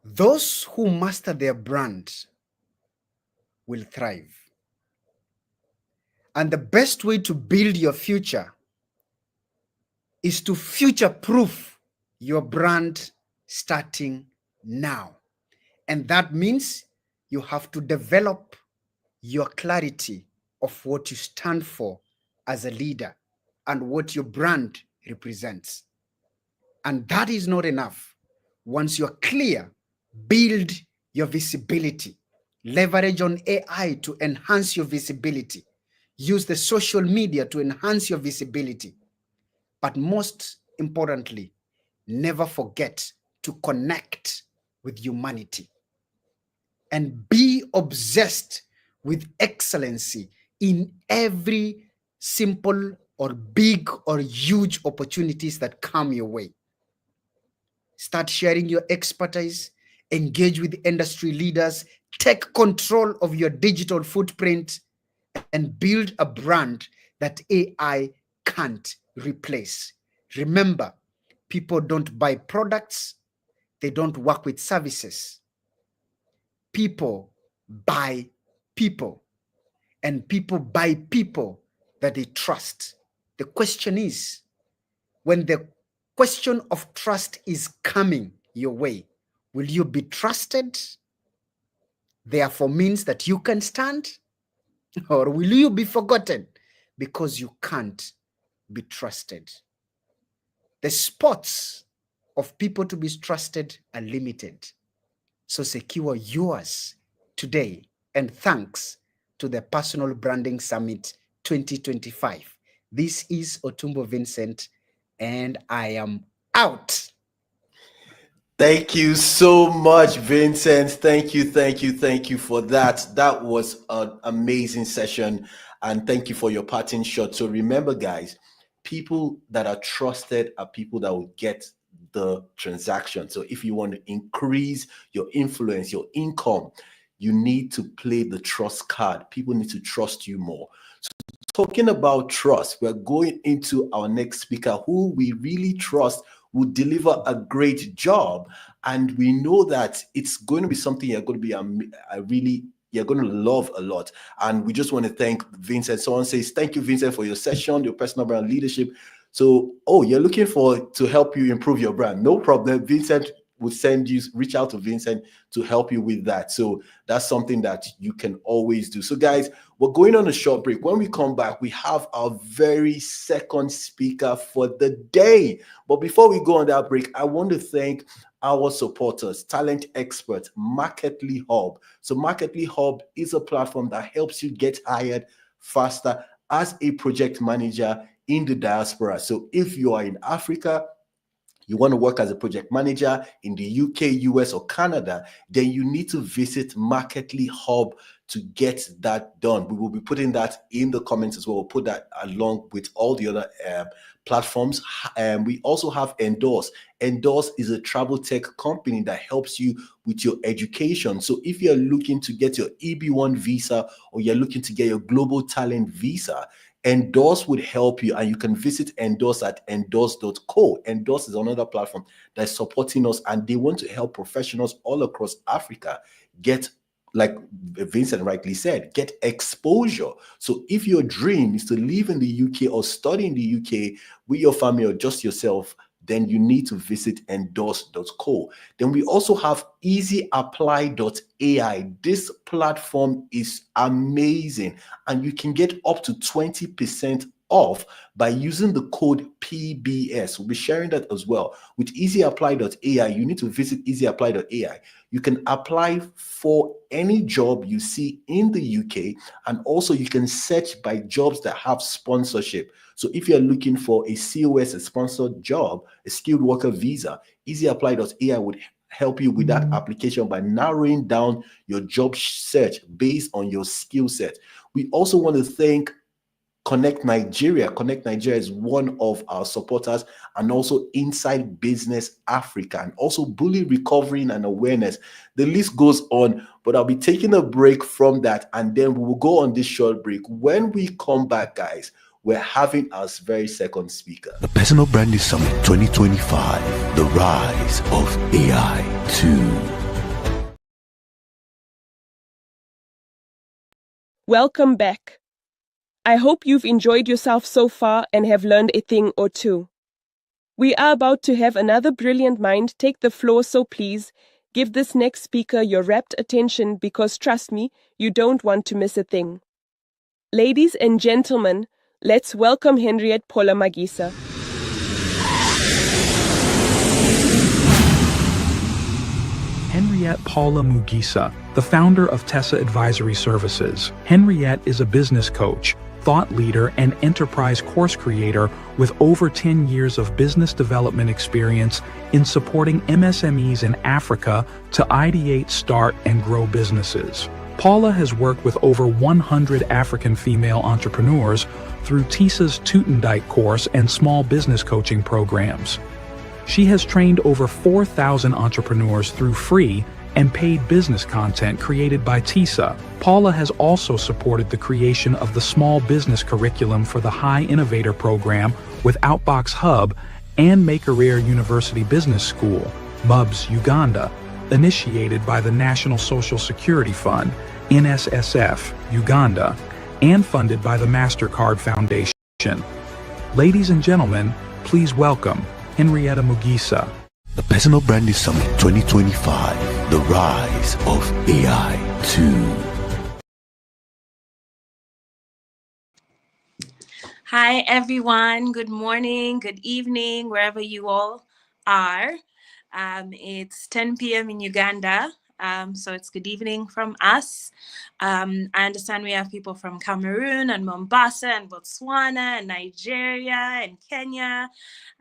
Speaker 5: those who master their brand will thrive. And the best way to build your future is to future-proof your brand starting now. And that means you have to develop your clarity of what you stand for as a leader and what your brand represents. And that is not enough. Once you're clear, build your visibility. Leverage on AI to enhance your visibility. Use the social media to enhance your visibility. But most importantly, never forget to connect with humanity and be obsessed with excellency in every simple or big or huge opportunities that come your way. Start sharing your expertise, engage with industry leaders, take control of your digital footprint, and build a brand that AI can't replace. Remember, people don't buy products, they don't work with services. People buy people, and people buy people that they trust. The question is, when the question of trust is coming your way, will you be trusted? Therefore means that you can stand, or will you be forgotten because you can't be trusted? The spots of people to be trusted are limited. So secure yours today. And thanks to the Personal Branding Summit 2025. This is Otumbo Vincent, and I am out.
Speaker 3: Thank you so much, Vincent. Thank you for that. That was an amazing session. And thank you for your parting shot. So remember, guys, people that are trusted are people that will get the transaction. So if you want to increase your influence, your income, you need to play the trust card. People need to trust you more. So talking about trust, we're going into our next speaker who we really trust will deliver a great job. And we know that it's going to be something you're going to be you're going to love a lot. And we just want to thank Vincent. Someone says, thank you, Vincent, for your session, your personal brand leadership. So, you're looking to help you improve your brand. No problem. Vincent will reach out to Vincent to help you with that. So that's something that you can always do. So guys, We're going on a short break. When we come back, we have our very second speaker for the day. But before we go on that break, I want to thank our supporters, talent experts, Marketly Hub. So Marketly Hub is a platform that helps you get hired faster as a project manager in the diaspora. So if you are in Africa, you want to work as a project manager in the UK, US, or Canada, then you need to visit Marketly Hub to get that done. We will be putting that in the comments as well. We'll put that along with all the other platforms. We also have Endorse. Endorse is a travel tech company that helps you with your education. So if you're looking to get your EB1 visa or you're looking to get your global talent visa, Endorse would help you, and you can visit Endorse at endorse.co. Endorse is another platform that's supporting us, and they want to help professionals all across Africa get, like Vincent rightly said, get exposure. So if your dream is to live in the UK or study in the UK with your family or just yourself, then you need to visit endorse.co. Then we also have easyapply.ai. This platform is amazing, and you can get up to 20% off by using the code PBS. We'll be sharing that as well. With easyapply.ai, you need to visit easyapply.ai. You can apply for any job you see in the UK, and also you can search by jobs that have sponsorship. So if you're looking for a COS, a sponsored job, a skilled worker visa, easyapply.ai would help you with that application by narrowing down your job search based on your skill set. We also want to thank Connect Nigeria. Connect Nigeria is one of our supporters, and also Inside Business Africa, and also Bully Recovery and Awareness. The list goes on, but I'll be taking a break from that, and then we will go on this short break. When we come back, guys, we're having our very second speaker.
Speaker 1: The Personal Branding Summit 2025, the rise of AI 2.
Speaker 2: Welcome back. I hope you've enjoyed yourself so far and have learned a thing or two. We are about to have another brilliant mind take the floor, so please give this next speaker your rapt attention, because trust me, you don't want to miss a thing. Ladies and gentlemen, let's welcome Henriette Paula Magisa.
Speaker 4: Henriette Paula Mugisa, the founder of Tessa Advisory Services. Henriette is a business coach, thought leader, and enterprise course creator with over 10 years of business development experience in supporting MSMEs in Africa to ideate, start, and grow businesses. Paula has worked with over 100 African female entrepreneurs through TISA's Tutendijk course and small business coaching programs. She has trained over 4,000 entrepreneurs through free and paid business content created by TISA. Paula has also supported the creation of the Small Business Curriculum for the High Innovator Program with Outbox Hub and Make-A-Career University Business School, MUBS Uganda, initiated by the National Social Security Fund, NSSF, Uganda, and funded by the MasterCard Foundation. Ladies and gentlemen, please welcome Henriette Mugisa.
Speaker 1: The Personal Branding Summit 2025, the rise of AI 2.
Speaker 7: Hi, everyone. Good morning, good evening, wherever you all are. It's 10 p.m. in Uganda, so it's good evening from us. I understand we have people from Cameroon and Mombasa and Botswana and Nigeria and Kenya.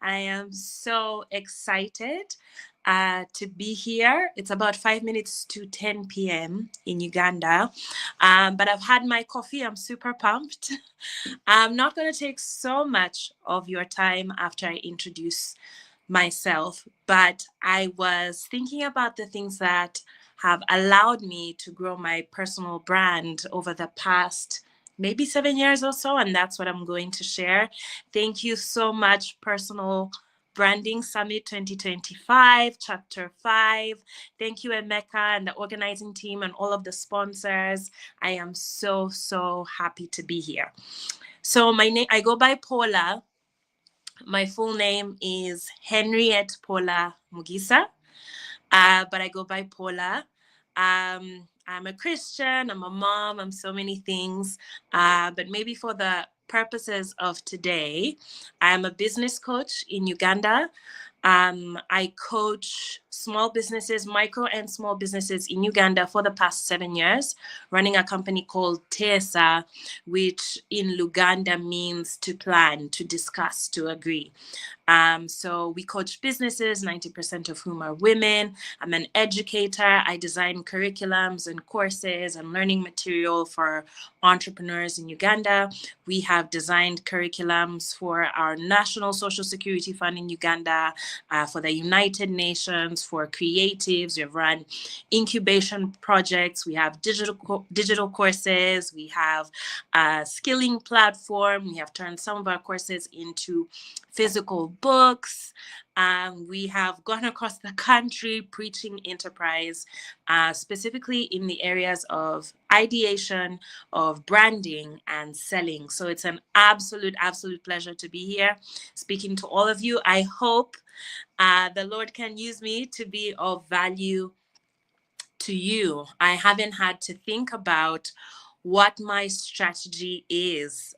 Speaker 7: I am so excited to be here. It's about 5 minutes to 10 p.m. in Uganda, but I've had my coffee. I'm super pumped. I'm not going to take so much of your time after I introduce myself, but I was thinking about the things that have allowed me to grow my personal brand over the past maybe 7 years or so, and that's what I'm going to share. Thank you so much, Personal Branding Summit 2025, Chapter 5. Thank you, Emeka, and the organizing team and all of the sponsors. I am so, so happy to be here. So my name, I go by Paula. My full name is Henriette Paula Mugisa, but I go by Paula. I'm a Christian, I'm a mom, I'm so many things. But maybe for the purposes of today, I'm a business coach in Uganda. I coach small businesses, micro and small businesses in Uganda for the past 7 years, running a company called TESA, which in Luganda means to plan, to discuss, to agree. So we coach businesses, 90% of whom are women. I'm an educator. I design curriculums and courses and learning material for entrepreneurs in Uganda. We have designed curriculums for our National Social Security Fund in Uganda, for the United Nations, for creatives. We've run incubation projects. We have digital courses. We have a skilling platform. We have turned some of our courses into physical books. We have gone across the country preaching enterprise, specifically in the areas of ideation, of branding, and selling. So it's an absolute pleasure to be here speaking to all of you. I hope the Lord can use me to be of value to you. I haven't had to think about what my strategy is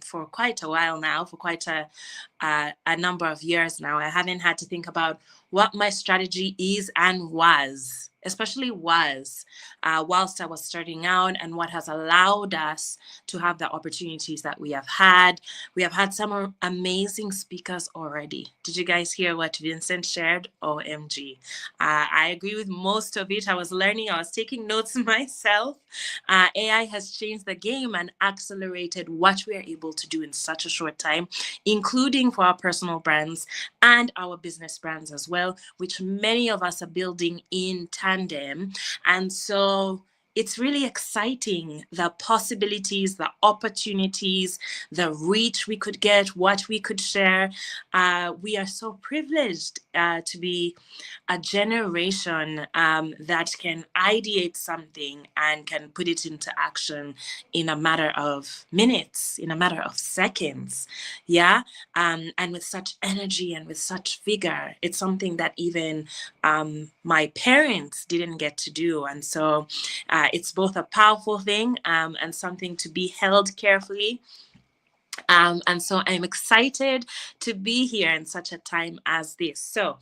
Speaker 7: for quite a while now, for quite a number of years now. I haven't had to think about what my strategy is and was, especially was, whilst I was starting out, and what has allowed us to have the opportunities that we have had. We have had some amazing speakers already. Did you guys hear what Vincent shared? OMG. I agree with most of it. I was learning, I was taking notes myself. AI has changed the game and accelerated what we are able to do in such a short time, including for our personal brands and our business brands as well, which many of us are building in tandem. And so it's really exciting, the possibilities, the opportunities, the reach we could get, what we could share. We are so privileged to be a generation that can ideate something and can put it into action in a matter of minutes, in a matter of seconds. Yeah. And with such energy and with such vigor. It's something that even my parents didn't get to do. And so it's both a powerful thing and something to be held carefully. And so I'm excited to be here in such a time as this. So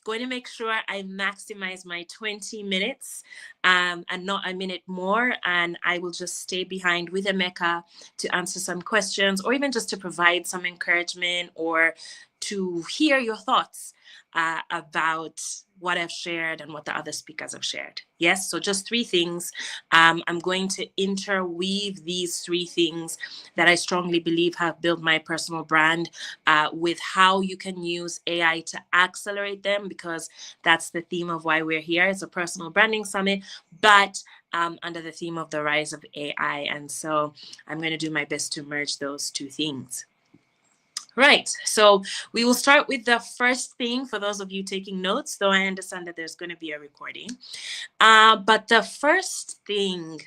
Speaker 7: going to make sure I maximize my 20 minutes and not a minute more. And I will just stay behind with Emeka to answer some questions, or even just to provide some encouragement or to hear your thoughts about what I've shared and what the other speakers have shared. Yes, so just 3 things. I'm going to interweave these 3 things that I strongly believe have built my personal brand with how you can use AI to accelerate them, because that's the theme of why we're here. It's a personal branding summit, but under the theme of the rise of AI. And so I'm going to do my best to merge those 2 things. Right, so we will start with the first thing for those of you taking notes, though I understand that there's going to be a recording. But the first thing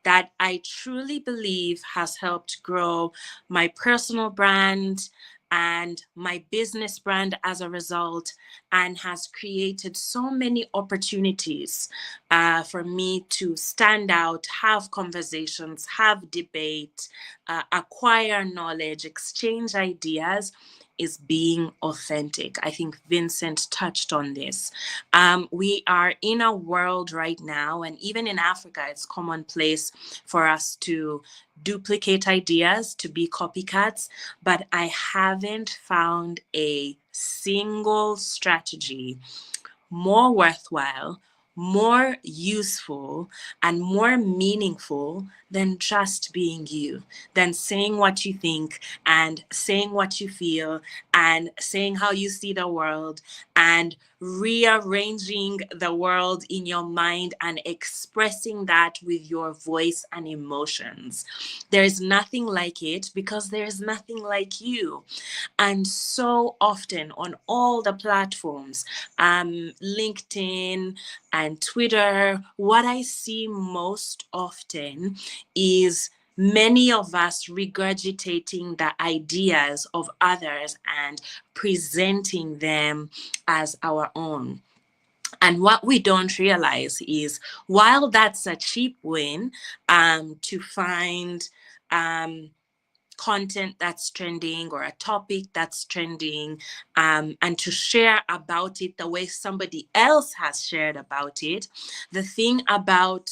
Speaker 7: that I truly believe has helped grow my personal brand and my business brand as a result, and has created so many opportunities for me to stand out, have conversations, have debate, acquire knowledge, exchange ideas, is being authentic. I think Vincent touched on this. We are in a world right now, and even in Africa, it's commonplace for us to duplicate ideas, to be copycats, but I haven't found a single strategy more worthwhile, more useful, and more meaningful than just being you, than saying what you think and saying what you feel and saying how you see the world and rearranging the world in your mind and expressing that with your voice and emotions. There is nothing like it, because there is nothing like you. And so often on all the platforms, LinkedIn and Twitter, what I see most often is many of us regurgitating the ideas of others and presenting them as our own. And what we don't realize is, while that's a cheap win, to find content that's trending or a topic that's trending, and to share about it the way somebody else has shared about it, the thing about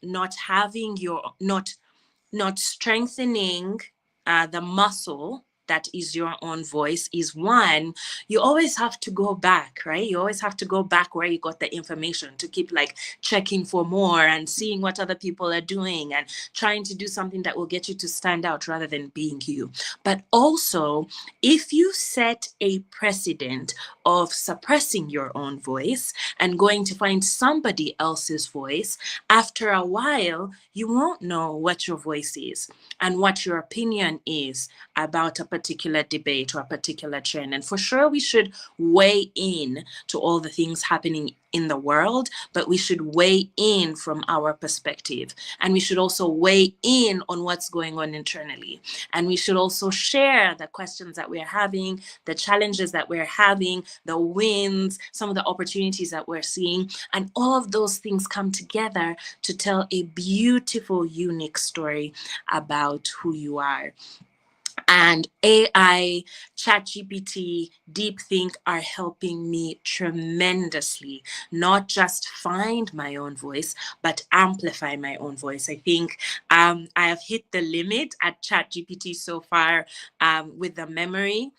Speaker 7: not having not strengthening the muscle that is your own voice is, one, you always have to go back, right? You always have to go back where you got the information, to keep like checking for more and seeing what other people are doing and trying to do something that will get you to stand out rather than being you. But also, if you set a precedent of suppressing your own voice and going to find somebody else's voice, after a while, you won't know what your voice is and what your opinion is about a particular debate or a particular trend. And for sure, we should weigh in to all the things happening in the world, but we should weigh in from our perspective. And we should also weigh in on what's going on internally. And we should also share the questions that we're having, the challenges that we're having, the wins, some of the opportunities that we're seeing. And all of those things come together to tell a beautiful, unique story about who you are. And AI, ChatGPT, DeepThink are helping me tremendously, not just find my own voice, but amplify my own voice. I think I have hit the limit at ChatGPT so far with the memory.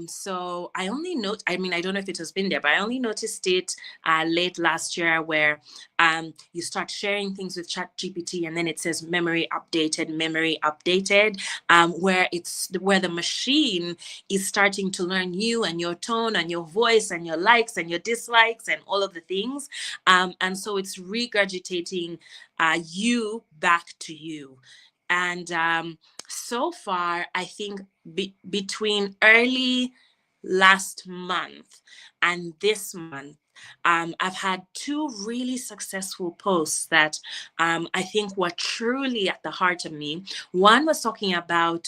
Speaker 7: So I only note, I mean, I don't know if it has been there, but I only noticed it late last year, where you start sharing things with ChatGPT and then it says memory updated, where the machine is starting to learn you and your tone and your voice and your likes and your dislikes and all of the things. And so it's regurgitating you back to you. And so far, I think between early last month and this month, I've had 2 really successful posts that I think were truly at the heart of me. One was talking about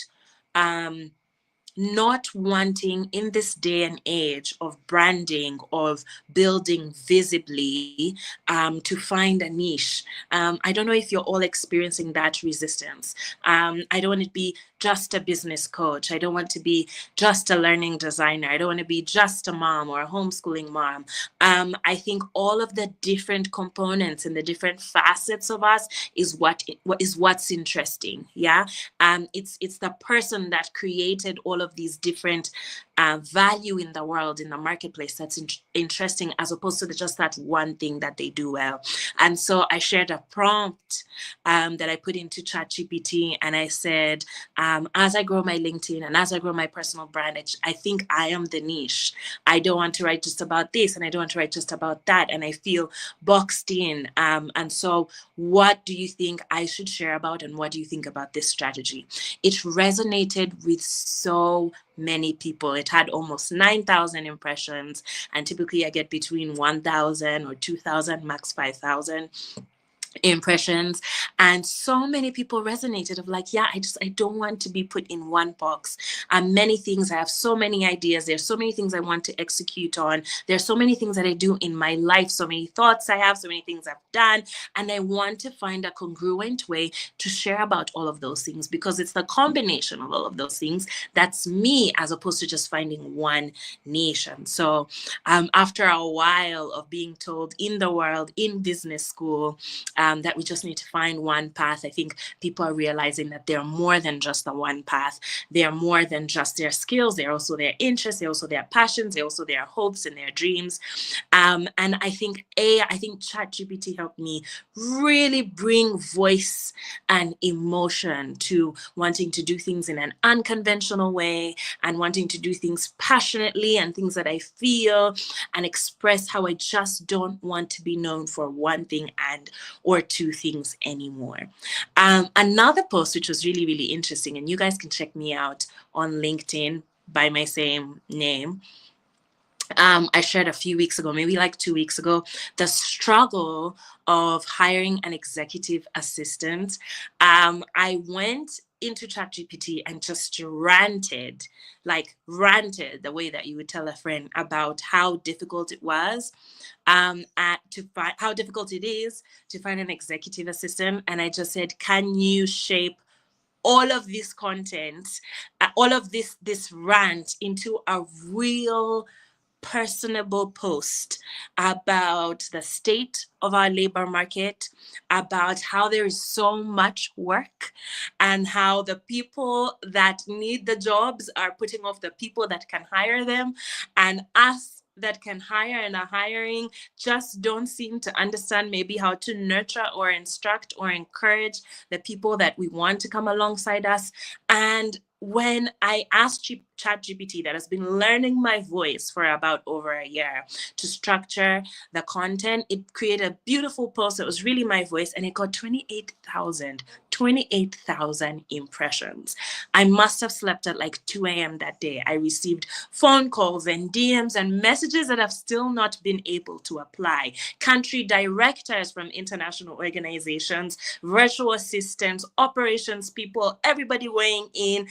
Speaker 7: not wanting, in this day and age of branding, of building visibly, to find a niche. I don't know if you're all experiencing that resistance. I don't want to be just a business coach. I don't want to be just a learning designer. I don't want to be just a mom or a homeschooling mom. I think all of the different components and the different facets of us is what's interesting. Yeah. It's the person that created all of these different value in the world, in the marketplace, that's interesting, as opposed to just that one thing that they do well. And so I shared a prompt that I put into ChatGPT, and I said, as I grow my LinkedIn and as I grow my personal brand, I think I am the niche. I don't want to write just about this, and I don't want to write just about that, and I feel boxed in. And so what do you think I should share about, and what do you think about this strategy? It resonated with so many people. It had almost 9,000 impressions, and typically I get between 1,000 or 2,000, max 5,000 impressions. And so many people resonated of like, yeah, I don't want to be put in one box. Many things, I have so many ideas. There's so many things I want to execute on. There's so many things that I do in my life, so many thoughts I have, so many things I've done. And I want to find a congruent way to share about all of those things, because it's the combination of all of those things that's me, as opposed to just finding one niche. And so after a while of being told in the world, in business school, that we just need to find one path, I think people are realizing that they're more than just the one path. They're more than just their skills. They're also their interests. They're also their passions. They're also their hopes and their dreams. And I think ChatGPT helped me really bring voice and emotion to wanting to do things in an unconventional way, and wanting to do things passionately, and things that I feel, and express how I just don't want to be known for one thing or two things anymore. Another post, which was really, really interesting, and you guys can check me out on LinkedIn by my same name. I shared a few weeks ago, maybe like 2 weeks ago, the struggle of hiring an executive assistant. I went into ChatGPT and just ranted the way that you would tell a friend about how difficult it was, how difficult it is to find an executive assistant. And I just said, can you shape all of this content, all of this rant into a real personable post about the state of our labor market, about how there is so much work, and how the people that need the jobs are putting off the people that can hire them, and us that can hire and are hiring just don't seem to understand maybe how to nurture or instruct or encourage the people that we want to come alongside us. And when I asked ChatGPT, that has been learning my voice for about over a year, to structure the content, it created a beautiful post that was really my voice, and it got 28,000 impressions. I must have slept at like 2 a.m. that day. I received phone calls and DMs and messages that have still not been able to apply. Country directors from international organizations, virtual assistants, operations people, everybody weighing in.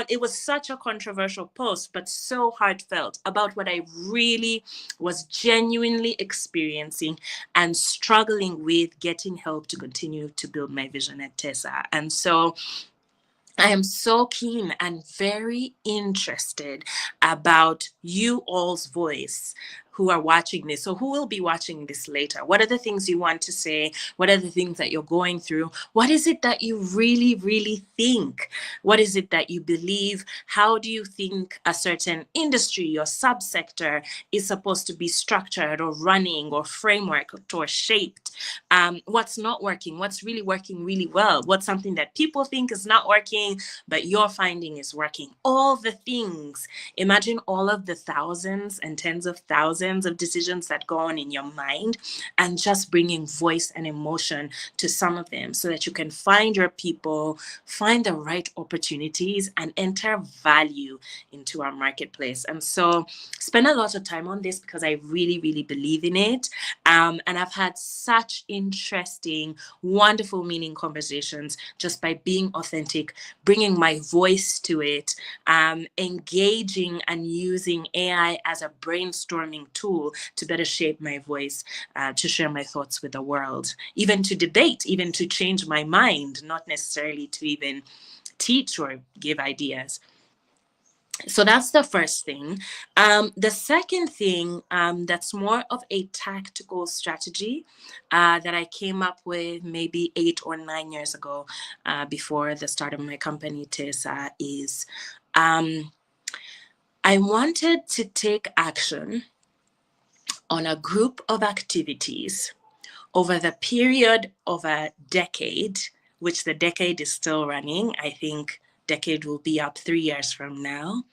Speaker 7: It was such a controversial post, but so heartfelt about what I really was genuinely experiencing and struggling with, getting help to continue to build my vision at TESA. And so I am so keen and very interested about you all's voice who are watching this. So who will be watching this later? What are the things you want to say? What are the things that you're going through? What is it that you really, really think? What is it that you believe? How do you think a certain industry or subsector is supposed to be structured or running or frameworked or shaped? What's not working? What's really working really well? What's something that people think is not working, but you're finding is working? All the things. Imagine all of the thousands and tens of thousands of decisions that go on in your mind, and just bringing voice and emotion to some of them so that you can find your people, find the right opportunities, and enter value into our marketplace. And so spend a lot of time on this because I really, really believe in it. And I've had such interesting, wonderful, meaning conversations just by being authentic, bringing my voice to it, engaging and using AI as a brainstorming tool to better shape my voice, to share my thoughts with the world, even to debate, even to change my mind, not necessarily to even teach or give ideas. So that's the first thing. The second thing, that's more of a tactical strategy that I came up with maybe 8 or 9 years ago, before the start of my company, TESA, is I wanted to take action on a group of activities over the period of a decade, which the decade is still running. I think decade will be up 3 years from now.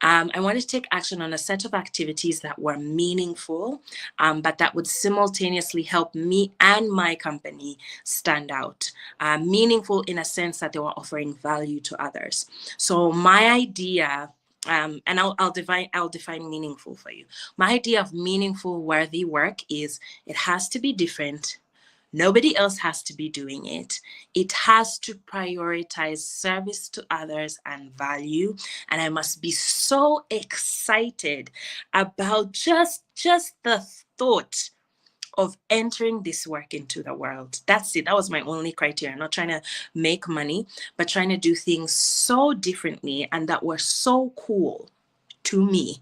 Speaker 7: I wanted to take action on a set of activities that were meaningful, but that would simultaneously help me and my company stand out. Meaningful in a sense that they were offering value to others. So my idea, and I'll define meaningful for you. My idea of meaningful, worthy work is it has to be different. Nobody else has to be doing it. It has to prioritize service to others and value. And I must be so excited about just the thought of entering this work into the world. That's it. That was my only criteria. I'm not trying to make money, but trying to do things so differently and that were so cool to me.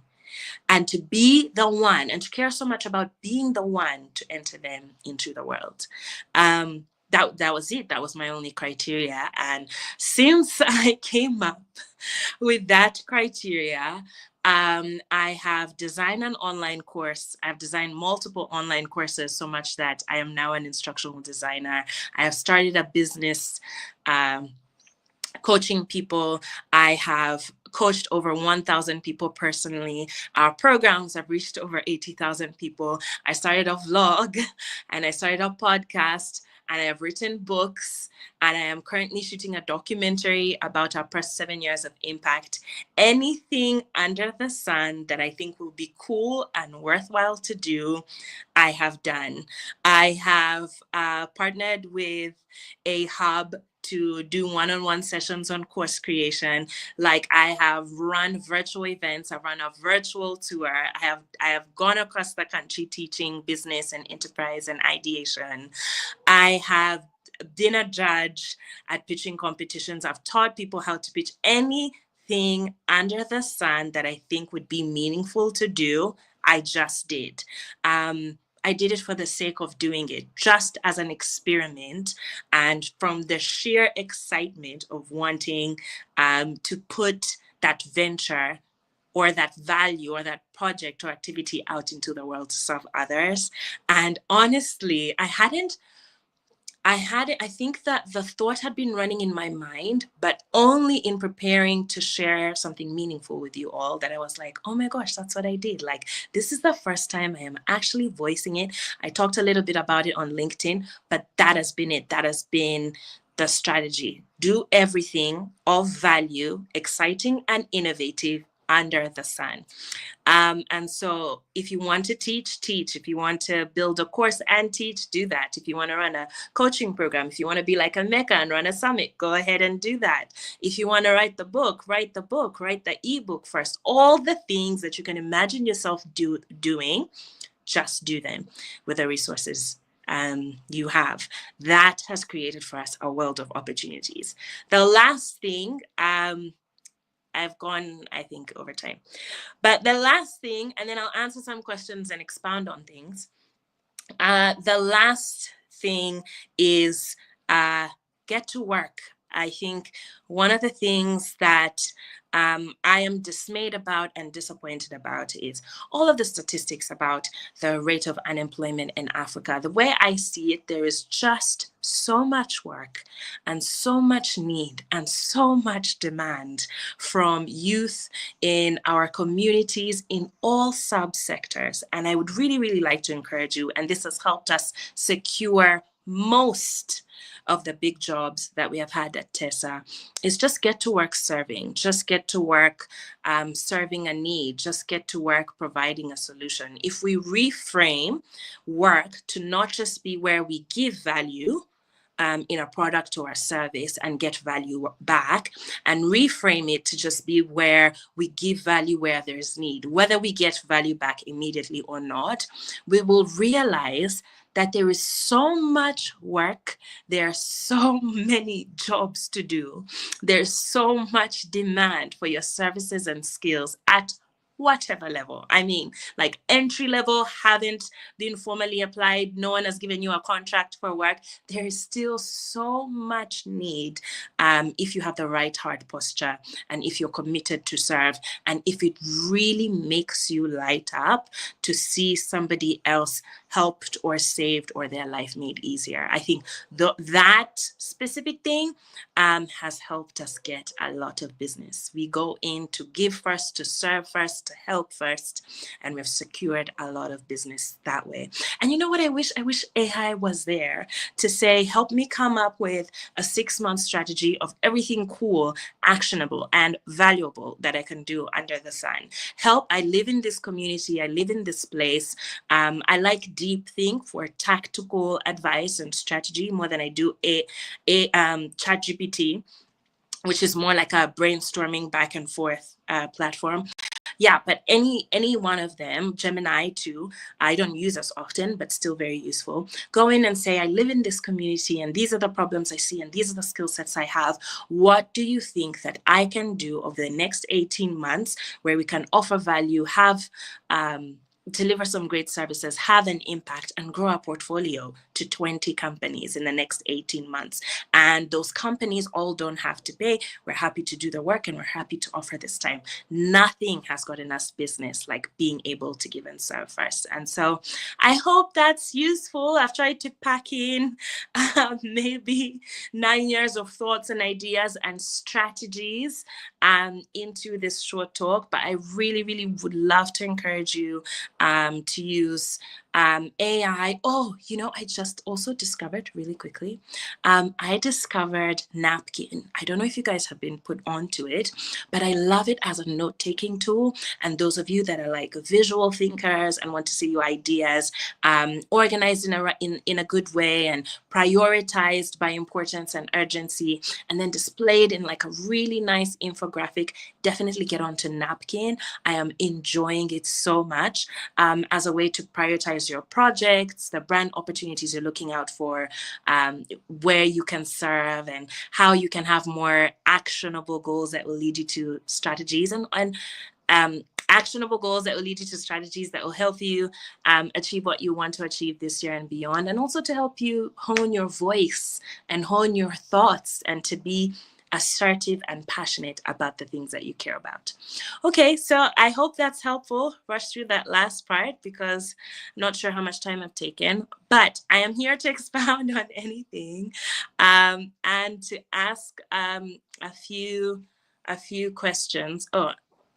Speaker 7: And to be the one, and to care so much about being the one to enter them into the world. That was it. That was my only criteria. And since I came up with that criteria, I have designed an online course. I've designed multiple online courses so much that I am now an instructional designer. I have started a business coaching people. I have coached over 1,000 people personally. Our programs have reached over 80,000 people. I started a vlog and I started a podcast, and I have written books, and I am currently shooting a documentary about our first 7 years of impact. Anything under the sun that I think will be cool and worthwhile to do, I have done. I have partnered with a hub to do one-on-one sessions on course creation. Like I have run virtual events, I've run a virtual tour, I have gone across the country teaching business and enterprise and ideation. I have been a judge at pitching competitions. I've taught people how to pitch anything under the sun that I think would be meaningful to do. I just did. I did it for the sake of doing it, just as an experiment, and from the sheer excitement of wanting to put that venture or that value or that project or activity out into the world to serve others. And honestly, I think that the thought had been running in my mind, but only in preparing to share something meaningful with you all that I was like, oh my gosh, that's what I did. Like, this is the first time I am actually voicing it. I talked a little bit about it on LinkedIn, but that has been it. That has been the strategy. Do everything of value, exciting and innovative under the sun. And so if you want to teach, teach. If you want to build a course and teach, do that. If you want to run a coaching program, if you want to be like a Mecca and run a summit, go ahead and do that. If you want to write the book, write the ebook first. All the things that you can imagine yourself doing, just do them with the resources you have. That has created for us a world of opportunities. The last thing, I've gone, I think, over time. But the last thing, and then I'll answer some questions and expound on things. The last thing is get to work. I think one of the things that I am dismayed about and disappointed about is all of the statistics about the rate of unemployment in Africa. The way I see it, there is just so much work and so much need and so much demand from youth in our communities in all subsectors. And I would really, really like to encourage you, and this has helped us secure most of the big jobs that we have had at TESA, is just get to work serving, just get to work serving a need, just get to work providing a solution. If we reframe work to not just be where we give value in a product or a service and get value back, and reframe it to just be where we give value where there's need, whether we get value back immediately or not, we will realize that there is so much work, there are so many jobs to do, there's so much demand for your services and skills at whatever level. I mean, like entry level, haven't been formally applied, no one has given you a contract for work. There is still so much need if you have the right heart posture and if you're committed to serve and if it really makes you light up to see somebody else helped or saved or their life made easier. I think that specific thing has helped us get a lot of business. We go in to give first, to serve first, to help first, and we've secured a lot of business that way. And you know what I wish AI was there to say, help me come up with a 6-month strategy of everything cool, actionable, and valuable that I can do under the sun. I live in this community, I live in this place. I like deep think for tactical advice and strategy more than I do a ChatGPT, which is more like a brainstorming back and forth platform. Yeah, but any one of them, Gemini too, I don't use as often, but still very useful. Go in and say, I live in this community and these are the problems I see and these are the skill sets I have. What do you think that I can do over the next 18 months where we can offer value, have deliver some great services, have an impact, and grow our portfolio to 20 companies in the next 18 months. And those companies all don't have to pay. We're happy to do the work and we're happy to offer this time. Nothing has gotten us business like being able to give and serve first. And so I hope that's useful. I've tried to pack in maybe 9 years of thoughts and ideas and strategies into this short talk, but I really, really would love to encourage you to use AI. Oh, I just also discovered really quickly, I discovered Napkin. I don't know if you guys have been put onto it, but I love it as a note-taking tool. And those of you that are like visual thinkers and want to see your ideas organized in a good way and prioritized by importance and urgency, and then displayed in like a really nice infographic, definitely get onto Napkin. I am enjoying it so much as a way to prioritize your projects, the brand opportunities you're looking out for, where you can serve, and how you can have more actionable goals that will lead you to strategies and actionable goals that will lead you to strategies that will help you achieve what you want to achieve this year and beyond, and also to help you hone your voice and hone your thoughts and to be assertive and passionate about the things that you care about. Okay, so I hope that's helpful. Rush through that last part because I'm not sure how much time I've taken, but I am here to expound on anything and to ask a few questions. Oh,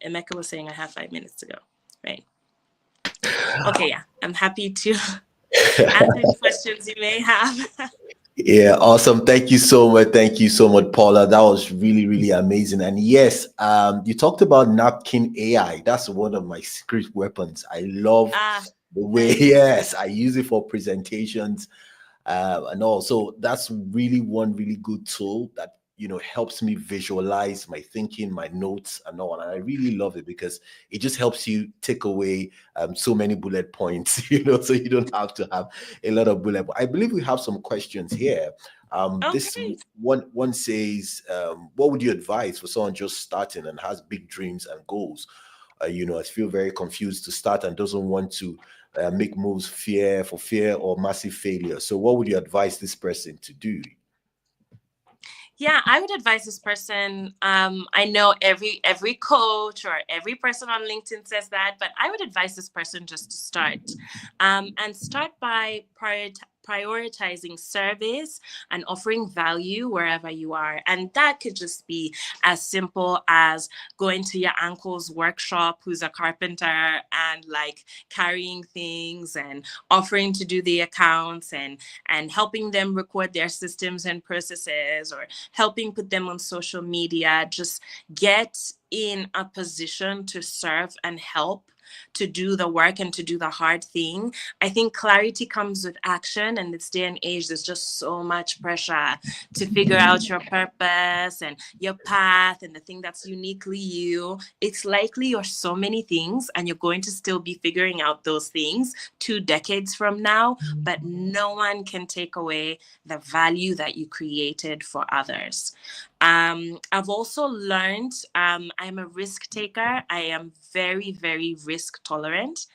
Speaker 7: Emeka was saying I have 5 minutes to go, right? Okay, yeah, I'm happy to answer any questions you may have.
Speaker 3: Yeah, awesome. Thank you so much. Thank you so much, Paula. That was really, really amazing. And yes, you talked about Napkin AI. That's one of my secret weapons. I love the way,
Speaker 7: nice.
Speaker 3: yes, I use it for presentations and all. So that's really one really good tool that helps me visualize my thinking, my notes, and all. And I really love it because it just helps you take away so many bullet points, so you don't have to have a lot of bullet points. I believe we have some questions here. This
Speaker 7: Okay.
Speaker 3: one says, what would you advise for someone just starting and has big dreams and goals? I feel very confused to start and doesn't want to make moves for fear or massive failure. So what would you advise this person to do?
Speaker 7: Yeah, I would advise this person. I know every coach or every person on LinkedIn says that, but I would advise this person just to start and start by prioritizing service and offering value wherever you are. And that could just be as simple as going to your uncle's workshop, who's a carpenter, and like carrying things and offering to do the accounts and helping them record their systems and processes, or helping put them on social media. Just get in a position to serve and help, to do the work and to do the hard thing. I think clarity comes with action, and this day and age, there's just so much pressure to figure out your purpose and your path and the thing that's uniquely you. It's likely you're so many things and you're going to still be figuring out those things 2 decades from now, but no one can take away the value that you created for others. I've also learned I'm a risk taker. I am very, very risk tolerant.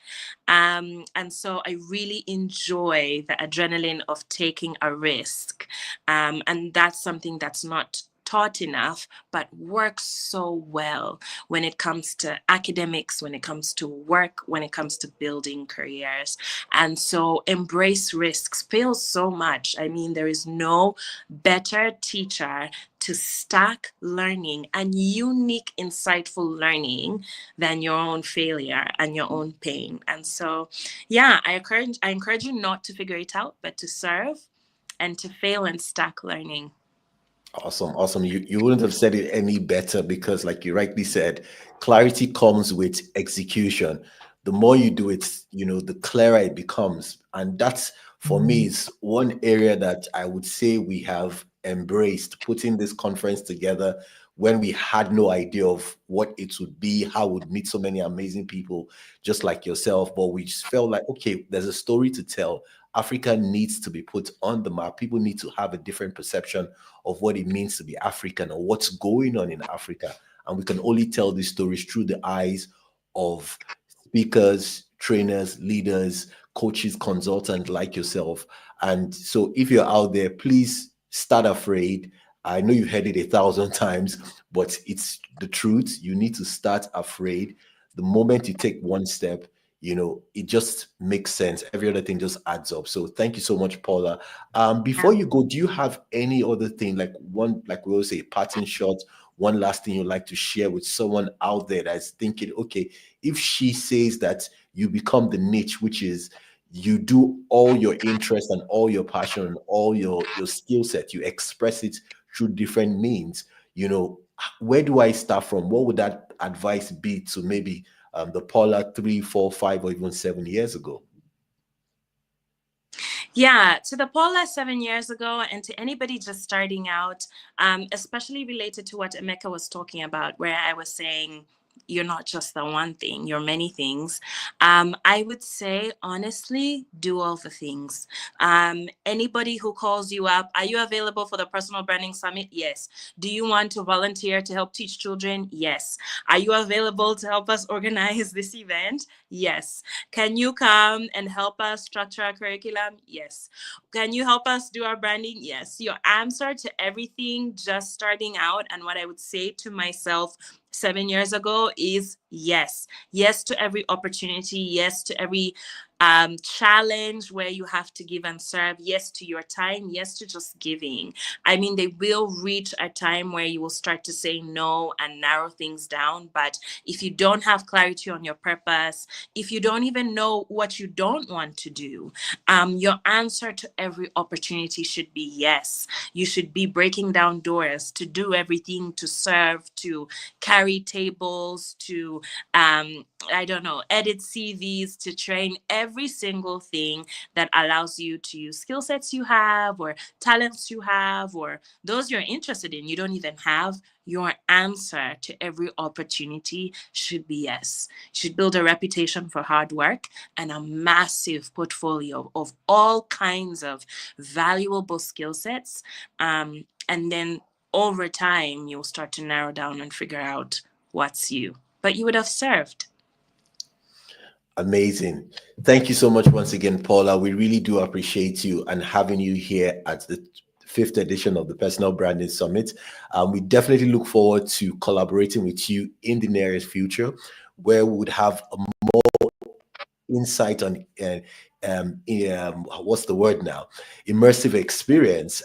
Speaker 7: And so I really enjoy the adrenaline of taking a risk. And that's something that's not taught enough, but works so well when it comes to academics, when it comes to work, when it comes to building careers. And so embrace risks, fail so much. I mean, there is no better teacher to stack learning and unique, insightful learning than your own failure and your own pain. And so, yeah, I encourage you not to figure it out, but to serve and to fail and stack learning.
Speaker 3: Awesome. You wouldn't have said it any better, because like you rightly said, clarity comes with execution. The more you do it, the clearer it becomes. And that's, for me, is one area that I would say we have embraced, putting this conference together when we had no idea of what it would be, how we'd meet so many amazing people just like yourself. But we just felt like, okay, there's a story to tell. Africa needs to be put on the map. People need to have a different perception of what it means to be African or what's going on in Africa. And we can only tell these stories through the eyes of speakers, trainers, leaders, coaches, consultants like yourself. And so if you're out there, please start afraid. I know you've heard it 1,000 times, but it's the truth. You need to start afraid. The moment you take one step, it just makes sense. Every other thing just adds up. So thank you so much, Paula. Before you go, do you have any other thing, like we always say, parting shot, one last thing you'd like to share with someone out there that's thinking, okay, if she says that you become the niche, which is you do all your interest and all your passion and all your skill set, you express it through different means. Where do I start from? What would that advice be to maybe the Paula 3, 4, 5, or even 7 years ago?
Speaker 7: Yeah, to the Paula 7 years ago, and to anybody just starting out, especially related to what Emeka was talking about, where I was saying, you're not just the one thing, you're many things. I would say, honestly, do all the things. Anybody who calls you up, are you available for the Personal Branding Summit? Yes. Do you want to volunteer to help teach children? Yes. Are you available to help us organize this event? Yes. Can you come and help us structure our curriculum? Yes. Can you help us do our branding? Yes. Your answer to everything just starting out, and what I would say to myself 7 years ago, is yes. Yes to every opportunity. Yes to every challenge where you have to give and serve. Yes to your time. Yes to just giving. I mean, they will reach a time where you will start to say no and narrow things down. But if you don't have clarity on your purpose, if you don't even know what you don't want to do, your answer to every opportunity should be yes. You should be breaking down doors to do everything, to serve, to carry tables, to I don't know, edit CVs, to train, every single thing that allows you to use skill sets you have, or talents you have, or those you're interested in, you don't even have. Your answer to every opportunity should be yes. You should build a reputation for hard work and a massive portfolio of all kinds of valuable skill sets. And then over time, you'll start to narrow down and figure out what's you. But you would have served.
Speaker 3: Amazing. Thank you so much once again, Paula. We really do appreciate you and having you here at the 5th edition of the Personal Branding Summit. We definitely look forward to collaborating with you in the nearest future, where we would have a more insight on what's the word now? Immersive experience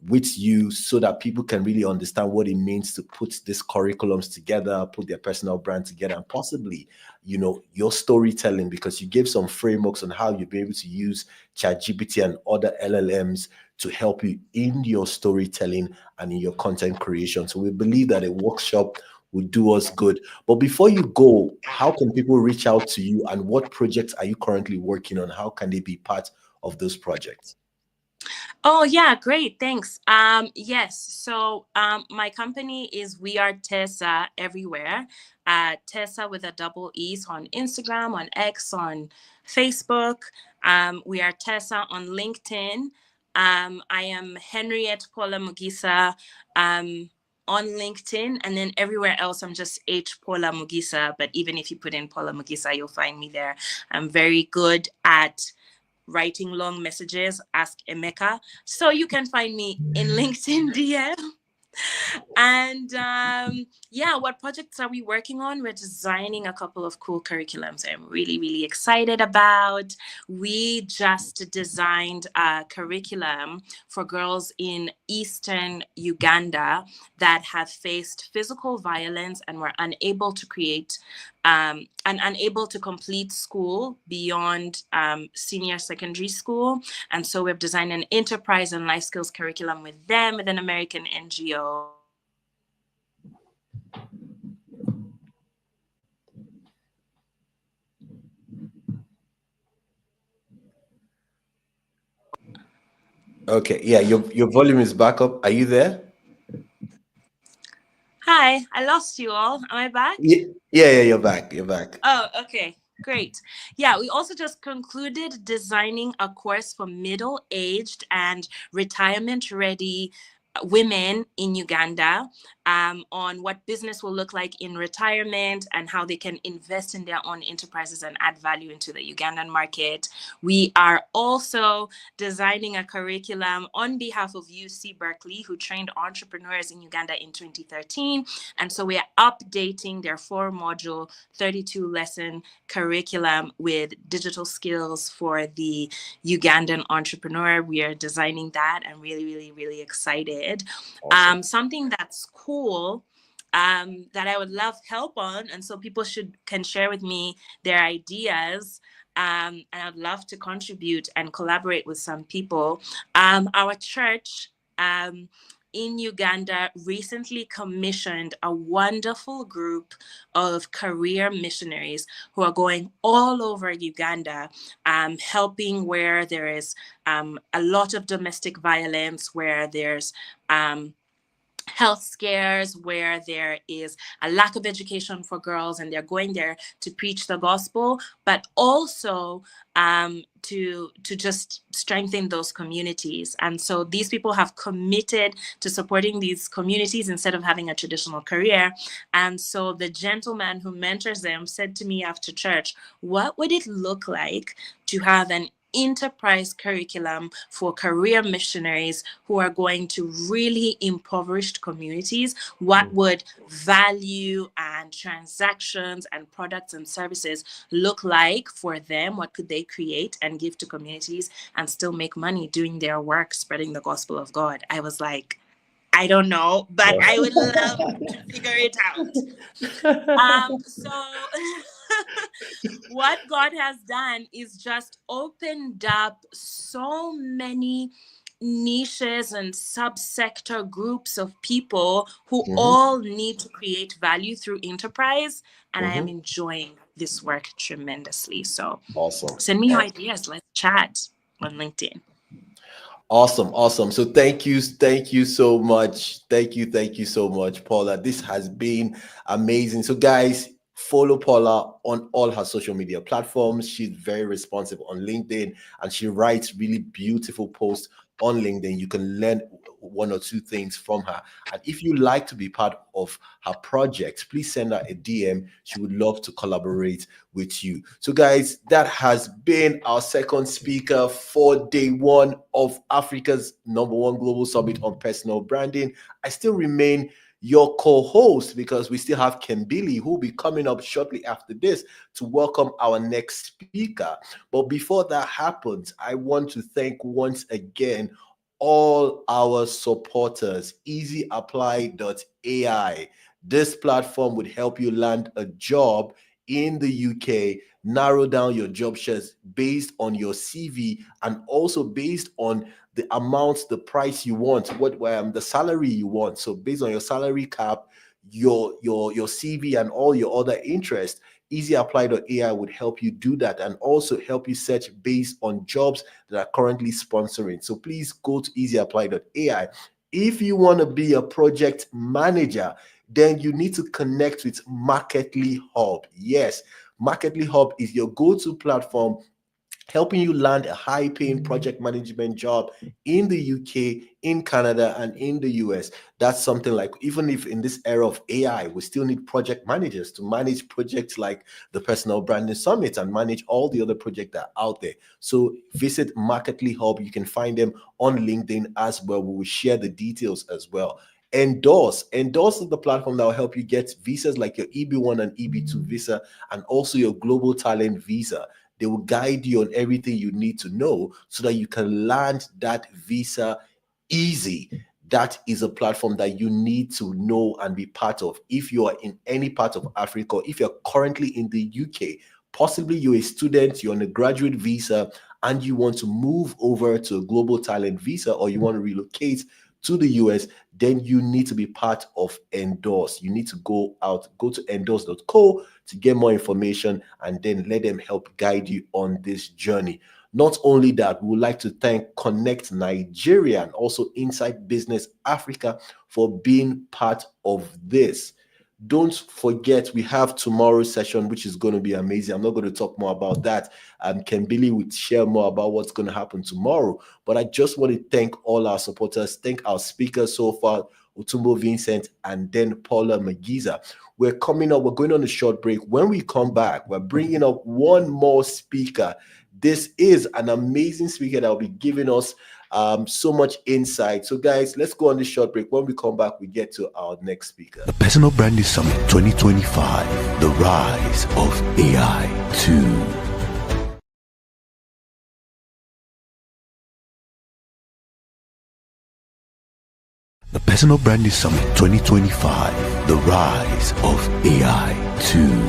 Speaker 3: with you, so that people can really understand what it means to put these curriculums together, put their personal brand together, and possibly, your storytelling, because you gave some frameworks on how you'll be able to use ChatGPT and other LLMs to help you in your storytelling and in your content creation. So we believe that a workshop will do us good. But before you go, how can people reach out to you, and what projects are you currently working on? How can they be part of those projects?
Speaker 7: Oh, yeah, great. Thanks. Yes. So my company is We Are Tessa everywhere. Tessa with a double E, so on Instagram, on X, on Facebook. We Are Tessa on LinkedIn. I am Henriette Paula Mugisa on LinkedIn, and then everywhere else I'm just H Paula Mugisa. But even if you put in Paula Mugisa, you'll find me there. I'm very good at writing long messages. Ask Emeka. So you can find me in LinkedIn DM. And yeah, what projects are we working on? We're designing a couple of cool curriculums I'm really, really excited about. We just designed a curriculum for girls in Eastern Uganda that have faced physical violence and were unable to create and unable to complete school beyond senior secondary school. And so we've designed an enterprise and life skills curriculum with them, with an American NGO.
Speaker 3: Okay, yeah, your volume is back up. Are you there?
Speaker 7: Hi, I lost you all. Am I back?
Speaker 3: Yeah, you're back. You're back.
Speaker 7: Oh, okay. Great. Yeah, we also just concluded designing a course for middle-aged and retirement-ready women in Uganda on what business will look like in retirement and how they can invest in their own enterprises and add value into the Ugandan market. We are also designing a curriculum on behalf of UC Berkeley, who trained entrepreneurs in Uganda in 2013. And so we are updating their 4-module, 32-lesson curriculum with digital skills for the Ugandan entrepreneur. We are designing that and really, really, really excited.
Speaker 3: Awesome.
Speaker 7: Something that's cool that I would love help on, and so people can share with me their ideas. And I'd love to contribute and collaborate with some people. Our church in Uganda recently commissioned a wonderful group of career missionaries who are going all over Uganda, helping where there is a lot of domestic violence, where there's health scares, where there is a lack of education for girls, and they're going there to preach the gospel, but also to just strengthen those communities. And so these people have committed to supporting these communities instead of having a traditional career. And so the gentleman who mentors them said to me after church, what would it look like to have an enterprise curriculum for career missionaries who are going to really impoverished communities? What would value and transactions and products and services look like for them? What could they create and give to communities and still make money doing their work, spreading the gospel of God? I was like, I don't know, but I would love to figure it out. So what God has done is just opened up so many niches and subsector groups of people who all need to create value through enterprise. And I am enjoying this work tremendously. So
Speaker 3: Awesome.
Speaker 7: Send me your ideas. Let's chat on LinkedIn.
Speaker 3: Awesome. So thank you so much. Thank you so much, Paula. This has been amazing. So guys, follow Paula on all her social media platforms. She's very responsive on LinkedIn, and she writes really beautiful posts on LinkedIn. You can learn one or two things from her. And if you like to be part of her project, please send her a DM. She would love to collaborate with you. So guys, that has been our second speaker for day one of Africa's #1 Global Summit on Personal Branding. I still remain your co-host because we still have Kembili, who will be coming up shortly after this to welcome our next speaker. But before that happens, I want to thank once again all our supporters. EasyApply.ai. This platform would help you land a job in the UK, narrow down your job shares based on your CV and also based on the amount, the price you want, the salary you want. So based on your salary cap, your CV and all your other interests, EasyApply.ai would help you do that and also help you search based on jobs that are currently sponsoring. So please go to EasyApply.ai. If you want to be a project manager, then you need to connect with Marketly Hub. Yes, Marketly Hub is your go-to platform helping you land a high-paying project management job in the UK, in Canada, and in the US. That's something like, even if in this era of AI, we still need project managers to manage projects like the Personal Branding Summit and manage all the other projects that are out there. So visit Marketly Hub. You can find them on LinkedIn as well. We will share the details as well. Endorse is the platform that will help you get visas like your EB1 and EB2 visa and also your Global Talent visa. They will guide you on everything you need to know so that you can land that visa easy. That is a platform that you need to know and be part of. If you are in any part of Africa, or if you're currently in the UK, possibly you're a student, you're on a graduate visa, and you want to move over to a Global Talent visa, or you want to relocate to the US, then you need to be part of Endorse. You need to go to endorse.co to get more information and then let them help guide you on this journey. Not only that, we would like to thank Connect Nigeria and also Inside Business Africa for being part of this. Don't forget, we have tomorrow's session, which is going to be amazing. I'm not going to talk more about that. Kembili will share more about what's going to happen tomorrow. But I just want to thank all our supporters, thank our speakers so far, Otumbo Vincent and then Paula Magiza. We're going on a short break. When we come back, we're bringing up one more speaker. This is an amazing speaker that will be giving us so much insight. So guys, let's go on this short break. When we come back, we get to our next speaker.
Speaker 1: The Personal Branding Summit 2025, the rise of AI 2. The Personal Branding Summit 2025, the rise of AI 2.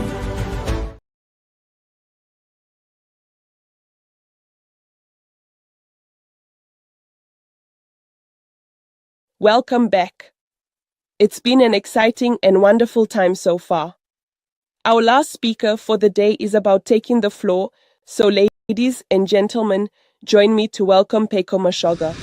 Speaker 2: Welcome back. It's been an exciting and wonderful time so far. Our last speaker for the day is about taking the floor, so ladies and gentlemen, join me to welcome Paco Mashoga.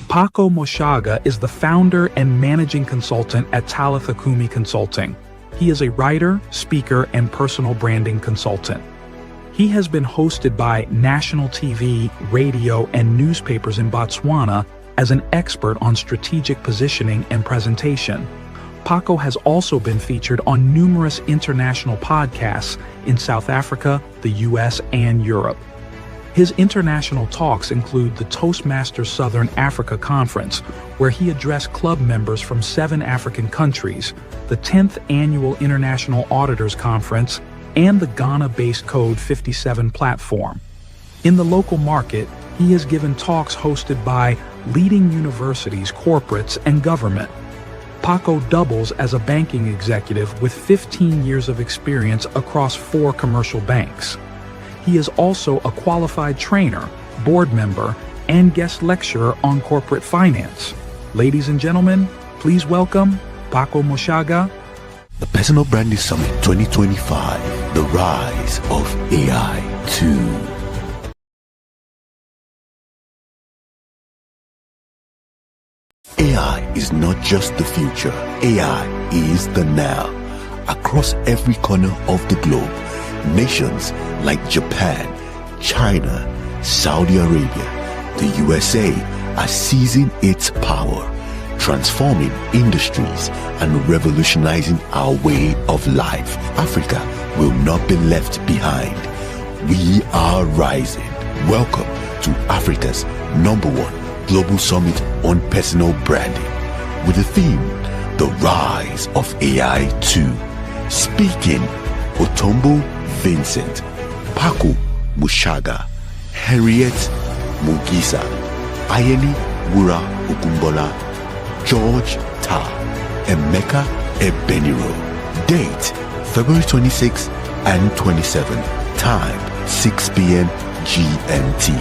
Speaker 4: Paco Mashoga is the founder and managing consultant at Talitha Kumi Consulting. He is a writer, speaker, and personal branding consultant. He has been hosted by national TV, radio, and newspapers in Botswana as an expert on strategic positioning and presentation. Paco has also been featured on numerous international podcasts in South Africa, the US, and Europe. His international talks include the Toastmasters Southern Africa Conference, where he addressed club members from 7 African countries, the 10th Annual International Auditors Conference, and the Ghana-based Code 57 platform. In the local market, he has given talks hosted by leading universities, corporates, and government. Paco doubles as a banking executive with 15 years of experience across 4 commercial banks. He is also a qualified trainer, board member, and guest lecturer on corporate finance. Ladies and gentlemen, please welcome Paco Mashoga.
Speaker 1: The Personal Branding Summit 2025, the rise of AI 2. AI is not just the future, AI is the now. Across every corner of the globe, nations like Japan, China, Saudi Arabia, the USA are seizing its power, transforming industries and revolutionizing our way of life. Africa will not be left behind. We are rising. Welcome to Africa's #1 Global Summit on Personal Branding with the theme, The Rise of AI 2. Speaking, Otombo Vincent, Paco Mashoga, Henriette Mugisa, Ayeni Wura Ogunbola, George Ta, Emeka Ebeniro. Date, February 26 and 27. Time, 6 p.m. GMT.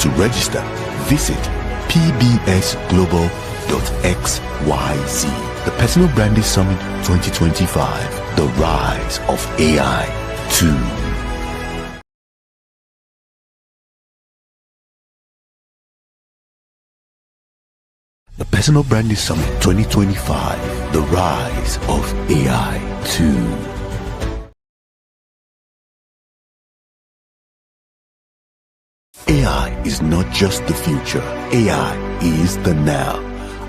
Speaker 1: To register, visit pbsglobal.xyz. The Personal Branding Summit 2025, the rise of AI 2. The Personal Branding Summit 2025, the rise of AI 2. AI is not just the future, AI is the now.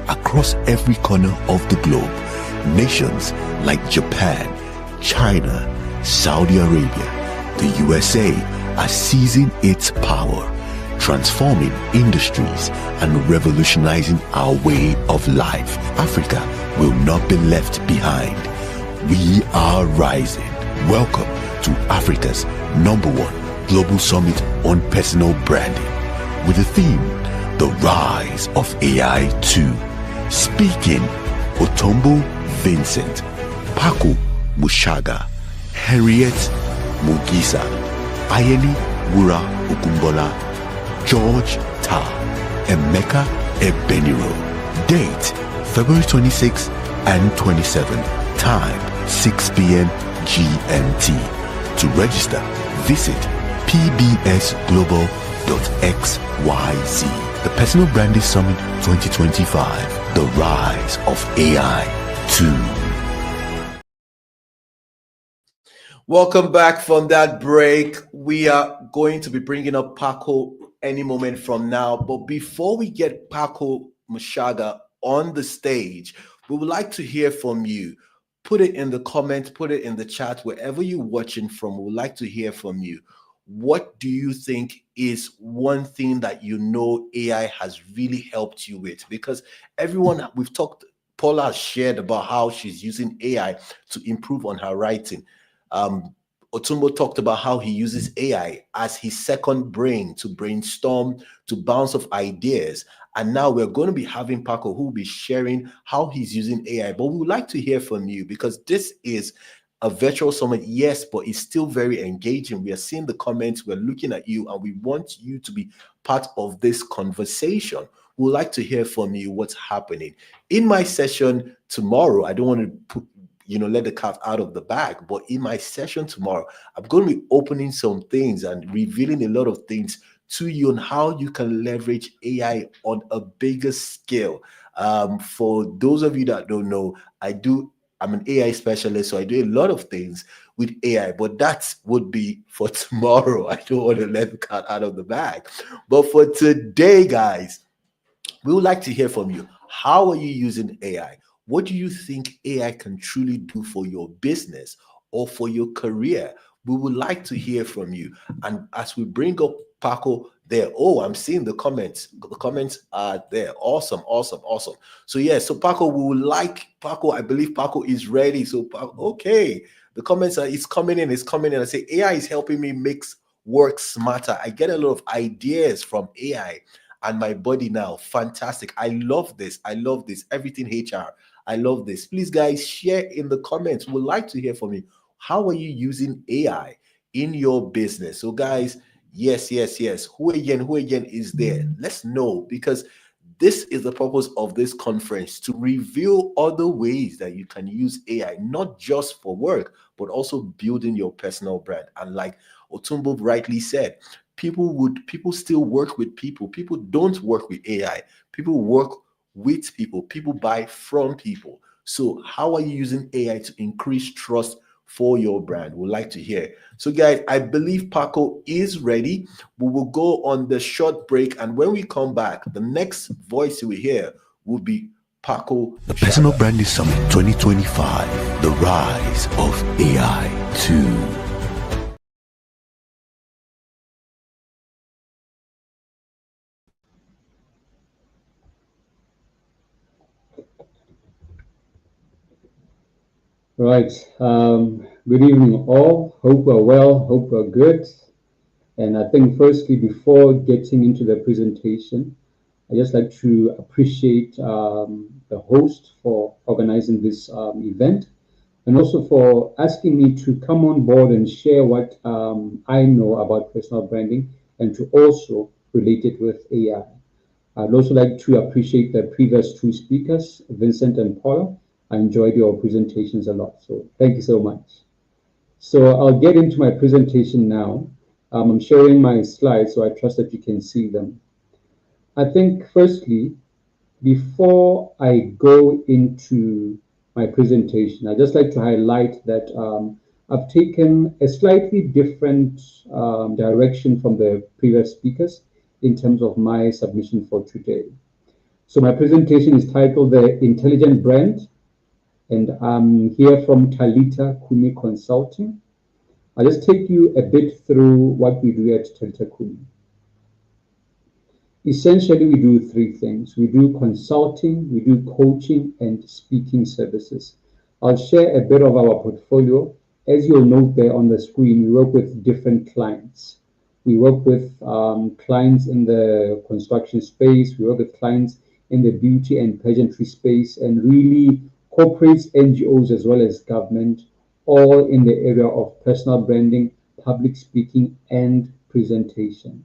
Speaker 1: Across every corner of the globe, nations like Japan, China, Saudi Arabia, the USA are seizing its power, transforming industries and revolutionizing our way of life. Africa will not be left behind. We are rising. Welcome to Africa's #1 Global Summit on Personal Branding with the theme, The Rise of AI 2. Speaking, Otombo Vincent, Paco Mashoga, Henriette Mugisa, Ayeni Wura Ogunbola, George Ta, Emeka Ebeniro. Date, February 26 and 27. Time, 6 p.m. GMT. To register, visit pbsglobal.xyz. The Personal Branding Summit 2025, the rise of AI 2.
Speaker 3: Welcome back from that break. We are going to be bringing up Paco any moment from now. But before we get Paco Mashoga on the stage, we would like to hear from you. Put it in the comments, put it in the chat, wherever you're watching from. We would like to hear from you. What do you think is one thing that you know AI has really helped you with? Because everyone we've talked, Paula has shared about how she's using AI to improve on her writing. Otumbo talked about how he uses AI as his second brain to brainstorm, to bounce off ideas. And now we're going to be having Paco, who will be sharing how he's using AI. But we would like to hear from you, because this is a virtual summit, yes, but it's still very engaging. We are seeing the comments, we're looking at you, and we want you to be part of this conversation. We'd like to hear from you what's happening. In my session tomorrow, I don't want to put, let the cat out of the bag, but in my session tomorrow, I'm going to be opening some things and revealing a lot of things to you on how you can leverage AI on a bigger scale. For those of you that don't know, I'm an AI specialist, so I do a lot of things with AI, but that would be for tomorrow. I don't want to let the cat out of the bag. But for today, guys, we would like to hear from you. How are you using AI? What do you think AI can truly do for your business or for your career? We would like to hear from you. And as we bring up Paco there, I'm seeing the comments. The comments are there. Awesome. So yeah, so Paco, we would like Paco. I believe Paco is ready. So okay, the comments it's coming in. I say AI is helping me make work smarter. I get a lot of ideas from AI and my body now. Fantastic. I love this. Everything HR. I love this. Please, guys, share in the comments. We'd like to hear from you. How are you using AI in your business? So, guys, yes. Who again is there? Let's know, because this is the purpose of this conference, to reveal other ways that you can use AI, not just for work, but also building your personal brand. And like Otumbo rightly said, people still work with people. People don't work with AI. People work with people. People buy from people. So how are you using AI to increase trust for your brand? We'd like to hear. So guys, I believe Paco is ready. We will go on the short break, and when we come back, the next voice you will hear will be Paco.
Speaker 1: The Personal Branding Summit 2025, the rise of AI 2.
Speaker 8: Right. Good evening, all. Hope we're well. Hope we're good. And I think, firstly, before getting into the presentation, I just like to appreciate the host for organizing this event, and also for asking me to come on board and share what I know about personal branding, and to also relate it with AI. I'd also like to appreciate the previous two speakers, Vincent and Paula. I enjoyed your presentations a lot, so thank you so much. So I'll get into my presentation now. I'm sharing my slides, so I trust that you can see them. I think, firstly, before I go into my presentation, I'd just like to highlight that I've taken a slightly different direction from the previous speakers in terms of my submission for today. So my presentation is titled The Intelligent Brand, and I'm here from Talita Kumi Consulting. I'll just take you a bit through what we do at Talita Kumi. Essentially, we do three things. We do consulting, we do coaching, and speaking services. I'll share a bit of our portfolio. As you'll note there on the screen, we work with different clients. We work with clients in the construction space. We work with clients in the beauty and pageantry space, and really corporates, NGOs, as well as government, all in the area of personal branding, public speaking, and presentation.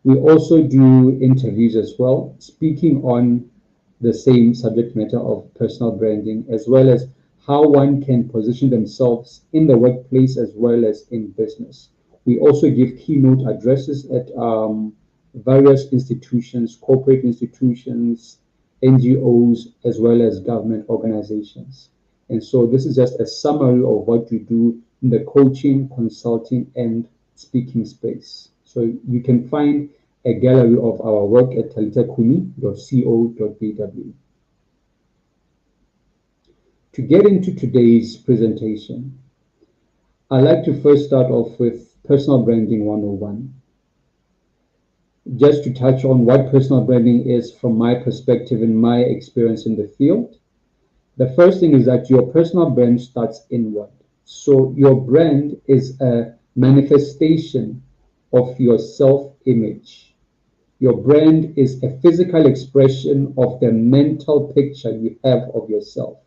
Speaker 8: We also do interviews as well, speaking on the same subject matter of personal branding, as well as how one can position themselves in the workplace as well as in business. We also give keynote addresses at various institutions, corporate institutions, NGOs, as well as government organizations. And so this is just a summary of what we do in the coaching, consulting, and speaking space. So you can find a gallery of our work at talitakumi.co.bw. To get into today's presentation, I'd like to first start off with Personal Branding 101. Just to touch on what personal branding is from my perspective and my experience in the field. The first thing is that your personal brand starts inward. So your brand is a manifestation of your self-image. Your brand is a physical expression of the mental picture you have of yourself.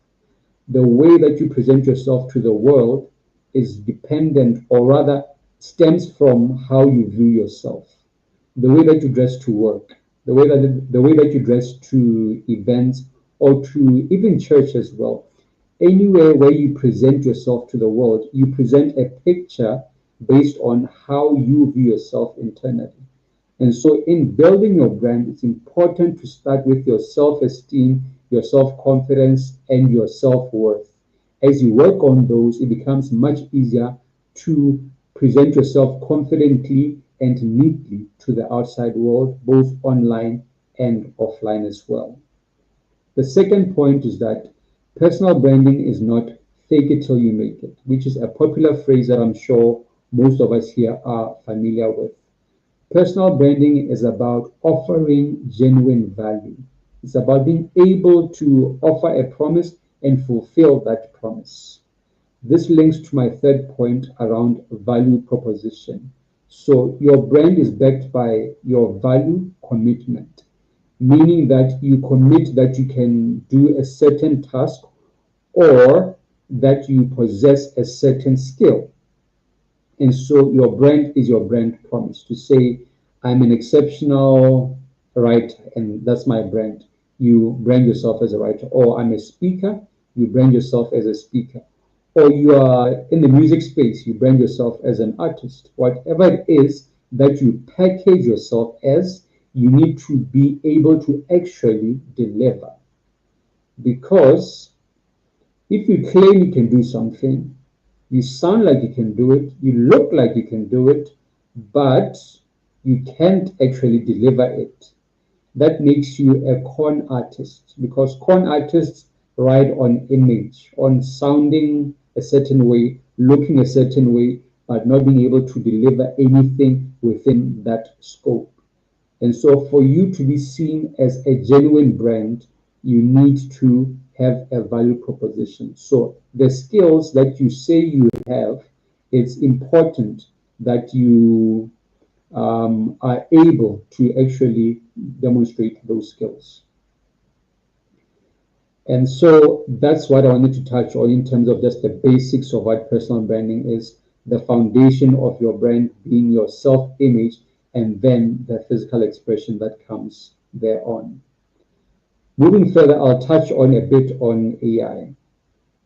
Speaker 8: The way that you present yourself to the world is dependent, or rather stems from how you view yourself. The way that you dress to work, the way that you dress to events or to even church as well. Anywhere where you present yourself to the world, you present a picture based on how you view yourself internally. And so, in building your brand, it's important to start with your self esteem, your self confidence, and your self worth. As you work on those, it becomes much easier to present yourself confidently and neatly to the outside world, both online and offline as well. The second point is that personal branding is not fake it till you make it, which is a popular phrase that I'm sure most of us here are familiar with. Personal branding is about offering genuine value. It's about being able to offer a promise and fulfill that promise. This links to my third point around value proposition. So, your brand is backed by your value commitment, meaning that you commit that you can do a certain task or that you possess a certain skill. And so your brand is your brand promise to say, I'm an exceptional writer, and that's my brand. You brand yourself as a writer. Or I'm a speaker, you brand yourself as a speaker. Or you are in the music space, you brand yourself as an artist. Whatever it is that you package yourself as, you need to be able to actually deliver. Because if you claim you can do something, you sound like you can do it, you look like you can do it, but you can't actually deliver it. That makes you a con artist, because con artists ride on image, on sounding a certain way, looking a certain way, but not being able to deliver anything within that scope. And so, for you to be seen as a genuine brand, you need to have a value proposition. So, the skills that you say you have, it's important that you are able to actually demonstrate those skills. And so, that's what I wanted to touch on in terms of just the basics of what personal branding is, the foundation of your brand being your self image, and then the physical expression that comes thereon. Moving further, I'll touch on a bit on AI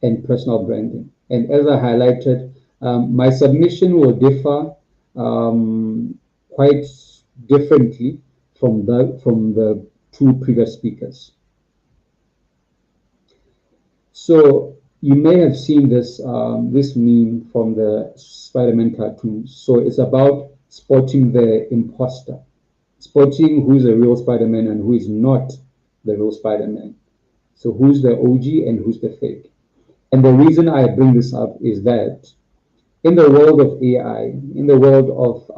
Speaker 8: and personal branding. And as I highlighted, my submission will differ quite differently from the two previous speakers. So you may have seen this meme from the Spider-Man cartoon. So it's about spotting the imposter, spotting who's a real Spider-Man and who is not the real Spider-Man. So who's the OG and who's the fake? And the reason I bring this up is that in the world of AI, in the world of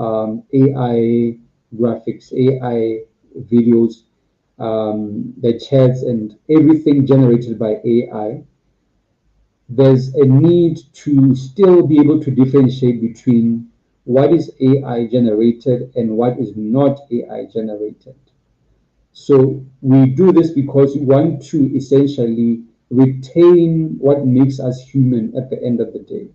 Speaker 8: AI graphics, AI videos, the chats and everything generated by AI, there's a need to still be able to differentiate between what is AI generated and what is not AI generated. So we do this because we want to essentially retain what makes us human at the end of the day.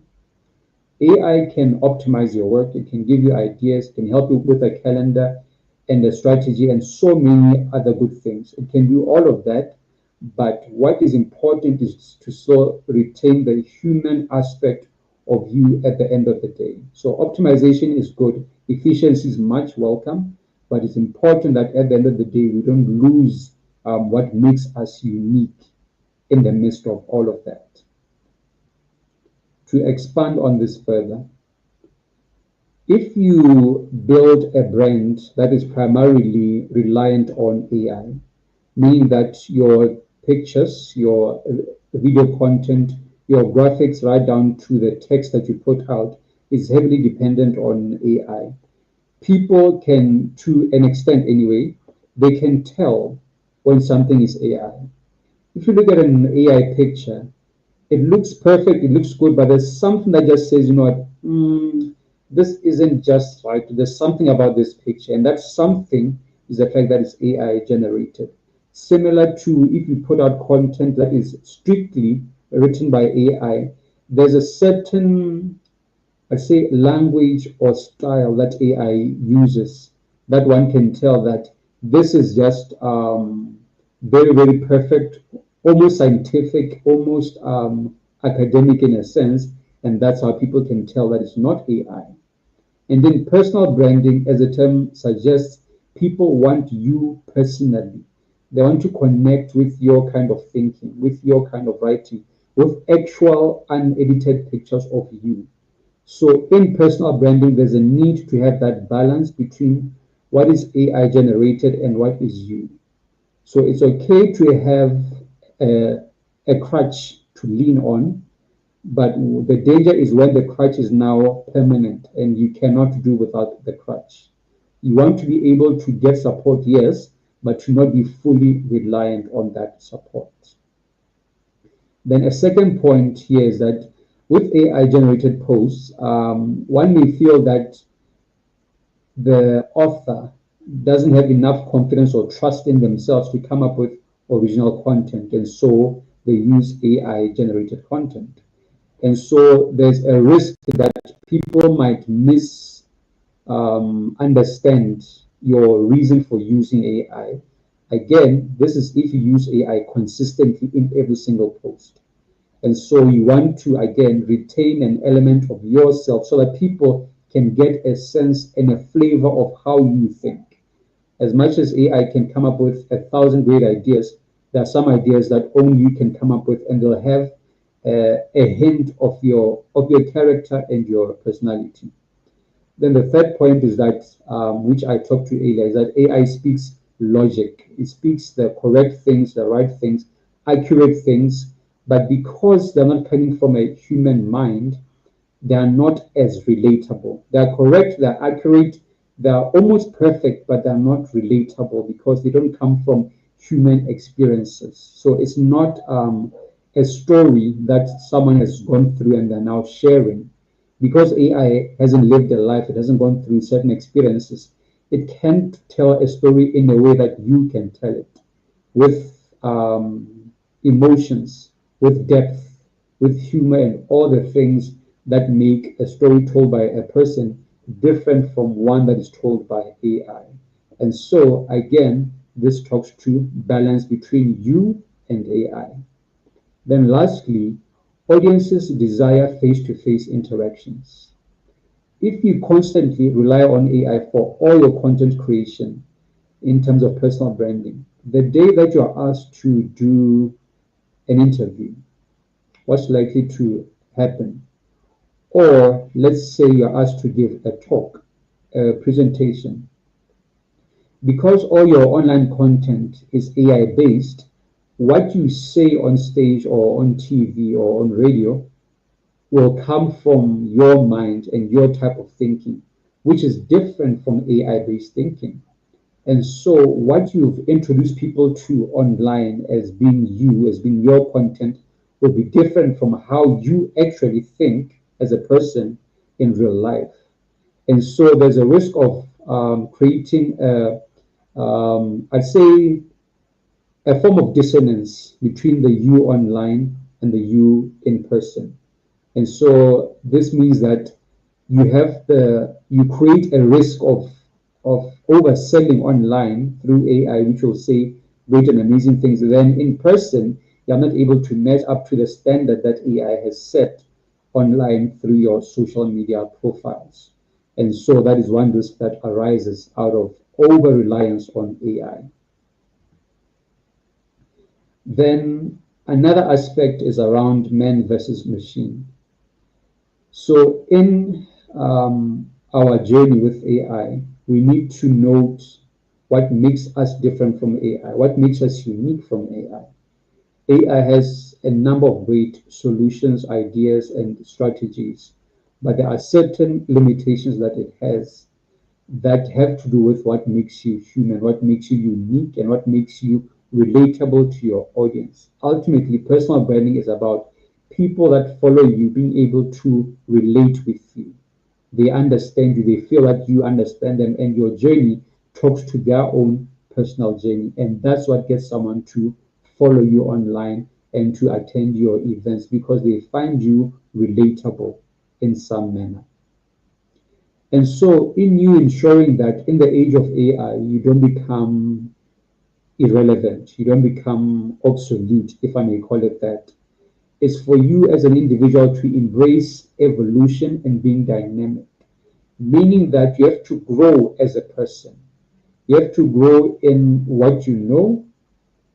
Speaker 8: AI can optimize your work, it can give you ideas, it can help you with a calendar and a strategy and so many other good things. It can do all of that, but what is important is to still retain the human aspect of you at the end of the day. So optimization is good, efficiency is much welcome, but it's important that at the end of the day, we don't lose what makes us unique in the midst of all of that. To expand on this further, if you build a brand that is primarily reliant on AI, meaning that your pictures, your video content, your graphics, right down to the text that you put out, is heavily dependent on AI. People can, to an extent anyway, they can tell when something is AI. If you look at an AI picture, it looks perfect, it looks good, but there's something that just says, you know what, this isn't just right. There's something about this picture, and that something is the fact that it's AI generated. Similar to if you put out content that is strictly written by AI, there's a certain, I say, language or style that AI uses that one can tell that this is just very, very perfect, almost scientific, almost academic in a sense, and that's how people can tell that it's not AI. And then personal branding, as the term suggests, people want you personally. They want to connect with your kind of thinking, with your kind of writing, with actual unedited pictures of you. So in personal branding, there's a need to have that balance between what is AI generated and what is you. So it's okay to have a crutch to lean on, but the danger is when the crutch is now permanent and you cannot do without the crutch. You want to be able to get support, yes, but to not be fully reliant on that support. Then a second point here is that with AI generated posts, one may feel that the author doesn't have enough confidence or trust in themselves to come up with original content, and so they use AI generated content. And so there's a risk that people might understand your reason for using AI. Again, this is if you use AI consistently in every single post. And so you want to, again, retain an element of yourself so that people can get a sense and a flavor of how you think. As much as AI can come up with 1,000 great ideas, there are some ideas that only you can come up with, and they'll have a hint of your character and your personality. Then the third point is that, which I talked to earlier, is that AI speaks logic. It speaks the correct things, the right things, accurate things, but because they're not coming from a human mind, they are not as relatable. They are correct, they're accurate, they are almost perfect, but they're not relatable because they don't come from human experiences. So it's not a story that someone has gone through and they're now sharing. Because AI hasn't lived a life, it hasn't gone through certain experiences, it can't tell a story in a way that you can tell it, with emotions, with depth, with humor, and all the things that make a story told by a person different from one that is told by AI. And so, again, this talks to balance between you and AI. Then lastly, audiences desire face-to-face interactions. If you constantly rely on AI for all your content creation in terms of personal branding, the day that you are asked to do an interview, what's likely to happen? Or let's say you're asked to give a talk, a presentation. Because all your online content is AI based, what you say on stage or on TV or on radio will come from your mind and your type of thinking, which is different from AI based thinking. And so, what you've introduced people to online as being you, as being your content, will be different from how you actually think as a person in real life. And so, there's a risk of creating I'd say, a form of dissonance between the you online and the you in person. And so, this means that you create a risk of overselling online through AI, which will say great and amazing things. Then in person, you're not able to match up to the standard that AI has set online through your social media profiles. And so that is one risk that arises out of over reliance on AI. Then another aspect is around man versus machine. So in our journey with AI, we need to note what makes us different from AI, what makes us unique from AI. AI has a number of great solutions, ideas, and strategies, but there are certain limitations that it has that have to do with what makes you human, what makes you unique, and what makes you relatable to your audience. Ultimately, personal branding is about people that follow you being able to relate with you. They understand you, they feel that you understand them, and your journey talks to their own personal journey. And that's what gets someone to follow you online and to attend your events, because they find you relatable in some manner. And so, in you ensuring that in the age of AI, you don't become irrelevant, you don't become obsolete, if I may call it that, is for you as an individual to embrace evolution and being dynamic, meaning that you have to grow as a person. You have to grow in what you know,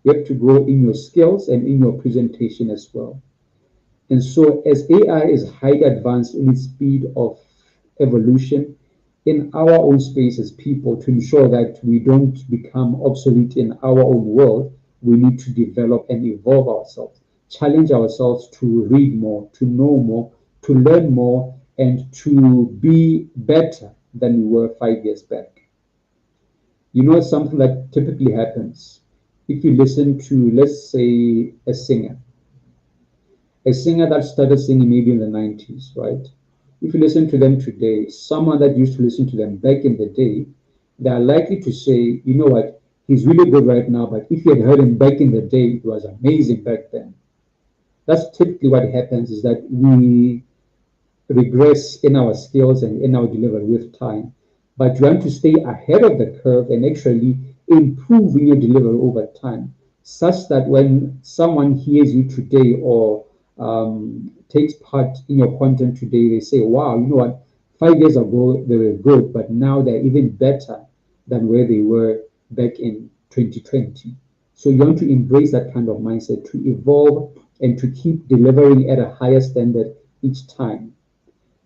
Speaker 8: you have to grow in your skills and in your presentation as well. And so, as AI is highly advanced in its speed of evolution, in our own space as people, to ensure that we don't become obsolete in our own world, we need to develop and evolve ourselves, challenge ourselves to read more, to know more, to learn more, and to be better than we were 5 years back. You know, something that typically happens if you listen to, let's say, a singer that started singing maybe in the 90s, right? If you listen to them today, someone that used to listen to them back in the day, they are likely to say, you know what, he's really good right now, but if you had heard him back in the day, it was amazing back then. That's typically what happens, is that we regress in our skills and in our delivery with time. But you want to stay ahead of the curve and actually improve in your delivery over time, such that when someone hears you today or takes part in your content today, they say, wow, you know what, 5 years ago they were good, but now they're even better than where they were back in 2020. So you want to embrace that kind of mindset, to evolve and to keep delivering at a higher standard each time.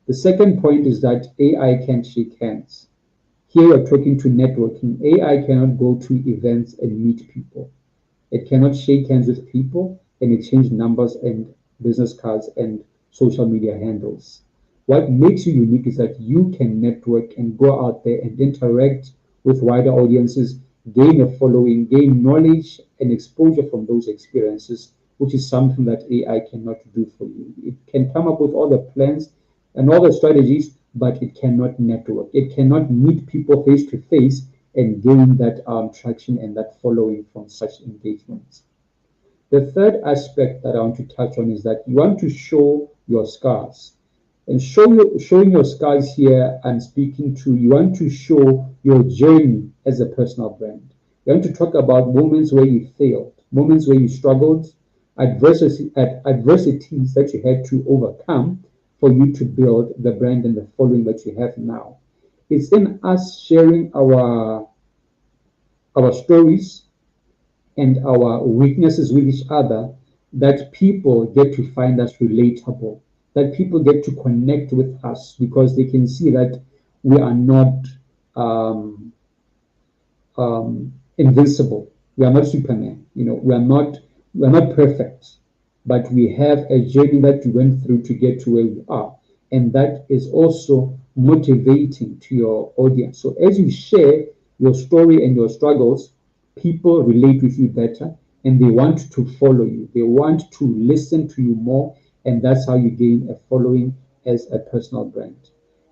Speaker 8: The second point is that AI can't shake hands. Here you're talking to networking. AI cannot go to events and meet people. It cannot shake hands with people and exchange numbers and business cards and social media handles. What makes you unique is that you can network and go out there and interact with wider audiences, gain a following, gain knowledge and exposure from those experiences, which is something that AI cannot do for you. It can come up with all the plans and all the strategies, but it cannot network. It cannot meet people face to face and gain that traction and that following from such engagements. The third aspect that I want to touch on is that you want to show your scars. And showing your scars here, I'm speaking to, you want to show your journey as a personal brand. You want to talk about moments where you failed, moments where you struggled, adversities that you had to overcome for you to build the brand and the following that you have now. It's in us sharing our stories and our weaknesses with each other that people get to find us relatable, that people get to connect with us because they can see that we are not invincible. We are not Superman. You know, we are not perfect, but we have a journey that we went through to get to where we are, and that is also motivating to your audience. So as you share your story and your struggles, people relate with you better and they want to follow you. They want to listen to you more, and that's how you gain a following as a personal brand.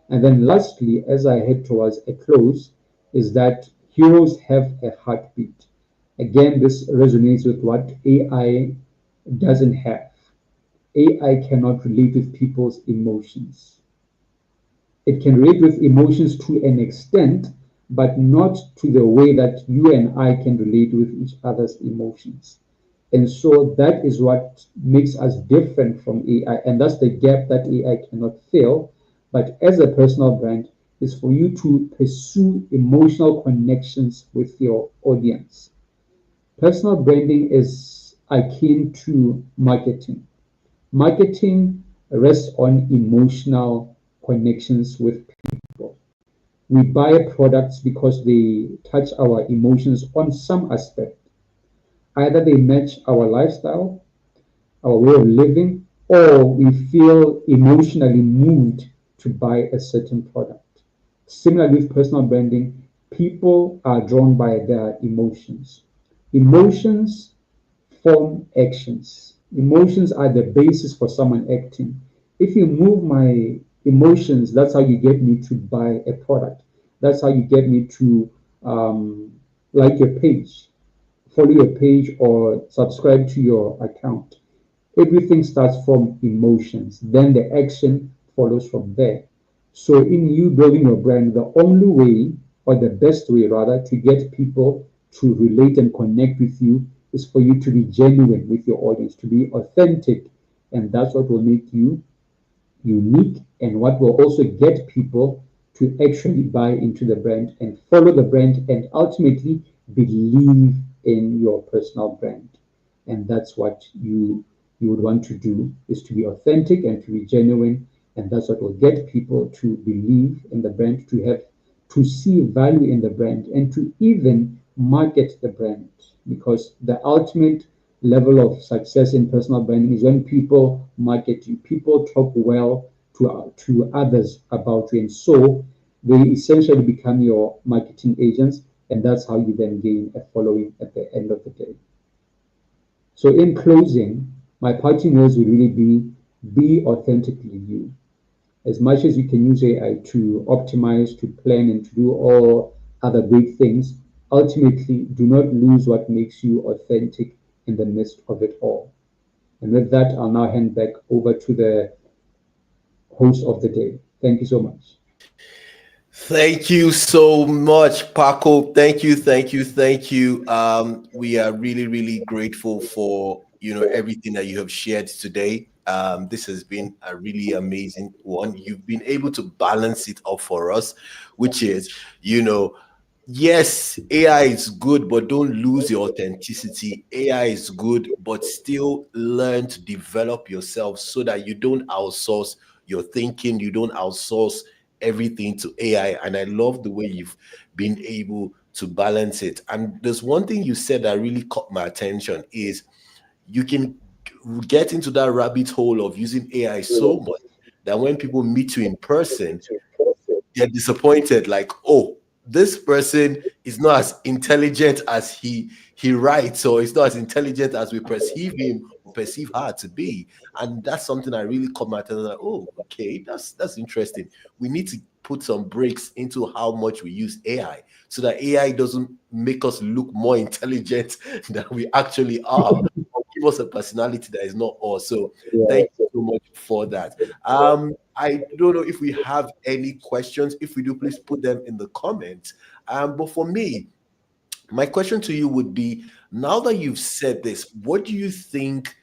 Speaker 8: And then lastly, as I head towards a close, is that heroes have a heartbeat. Again, this resonates with what AI doesn't have. AI cannot relate with people's emotions. It can relate with emotions to an extent, but not to the way that you and I can relate with each other's emotions. And so that is what makes us different from AI. And that's the gap that AI cannot fill. But as a personal brand, is for you to pursue emotional connections with your audience. Personal branding is akin to marketing. Marketing rests on emotional connections with people. We buy products because they touch our emotions on some aspect. Either they match our lifestyle, our way of living, or we feel emotionally moved to buy a certain product. Similarly, with personal branding, people are drawn by their emotions. Emotions form actions. Emotions are the basis for someone acting. If you move my emotions, that's how you get me to buy a product. That's how you get me to like your page, follow your page, or subscribe to your account. Everything starts from emotions, then the action follows from there. So, in you building your brand, the only way, or the best way rather, to get people to relate and connect with you is for you to be genuine with your audience, to be authentic. And that's what will make you unique, and what will also get people to actually buy into the brand and follow the brand and ultimately believe in your personal brand. And that's what you would want to do, is to be authentic and to be genuine, and that's what will get people to believe in the brand, to see value in the brand, and to even market the brand. Because the ultimate level of success in personal branding is when people market you, people talk well to others about you, and so they essentially become your marketing agents, and that's how you then gain a following at the end of the day. So, in closing, my parting words would really be authentically you. As much as you can use AI to optimize, to plan, and to do all other great things, ultimately do not lose what makes you authentic in the midst of it all. And with that, I'll now hand back over to the host of the day. Thank you so much.
Speaker 3: Thank you so much, Paco. Thank you, thank you, thank you. We are really, really grateful for everything that you have shared today. This has been a really amazing one. You've been able to balance it up for us, which is, yes, AI is good, but don't lose your authenticity. AI is good, but still learn to develop yourself so that you don't outsource your thinking, you don't outsource everything to AI. And I love the way you've been able to balance it. And there's one thing you said that really caught my attention is you can get into that rabbit hole of using AI so much that when people meet you in person, they're disappointed, like, oh, this person is not as intelligent as he writes, or it's not as intelligent as we perceive him or perceive her to be. And that's something I really caught my attention, like, oh, okay, that's interesting. We need to put some breaks into how much we use AI so that AI doesn't make us look more intelligent than we actually are, or give us a personality that is not us. So thank you so much for that. I don't know if we have any questions. If we do, please put them in the comments. But for me, my question to you would be, now that you've said this, what do you think?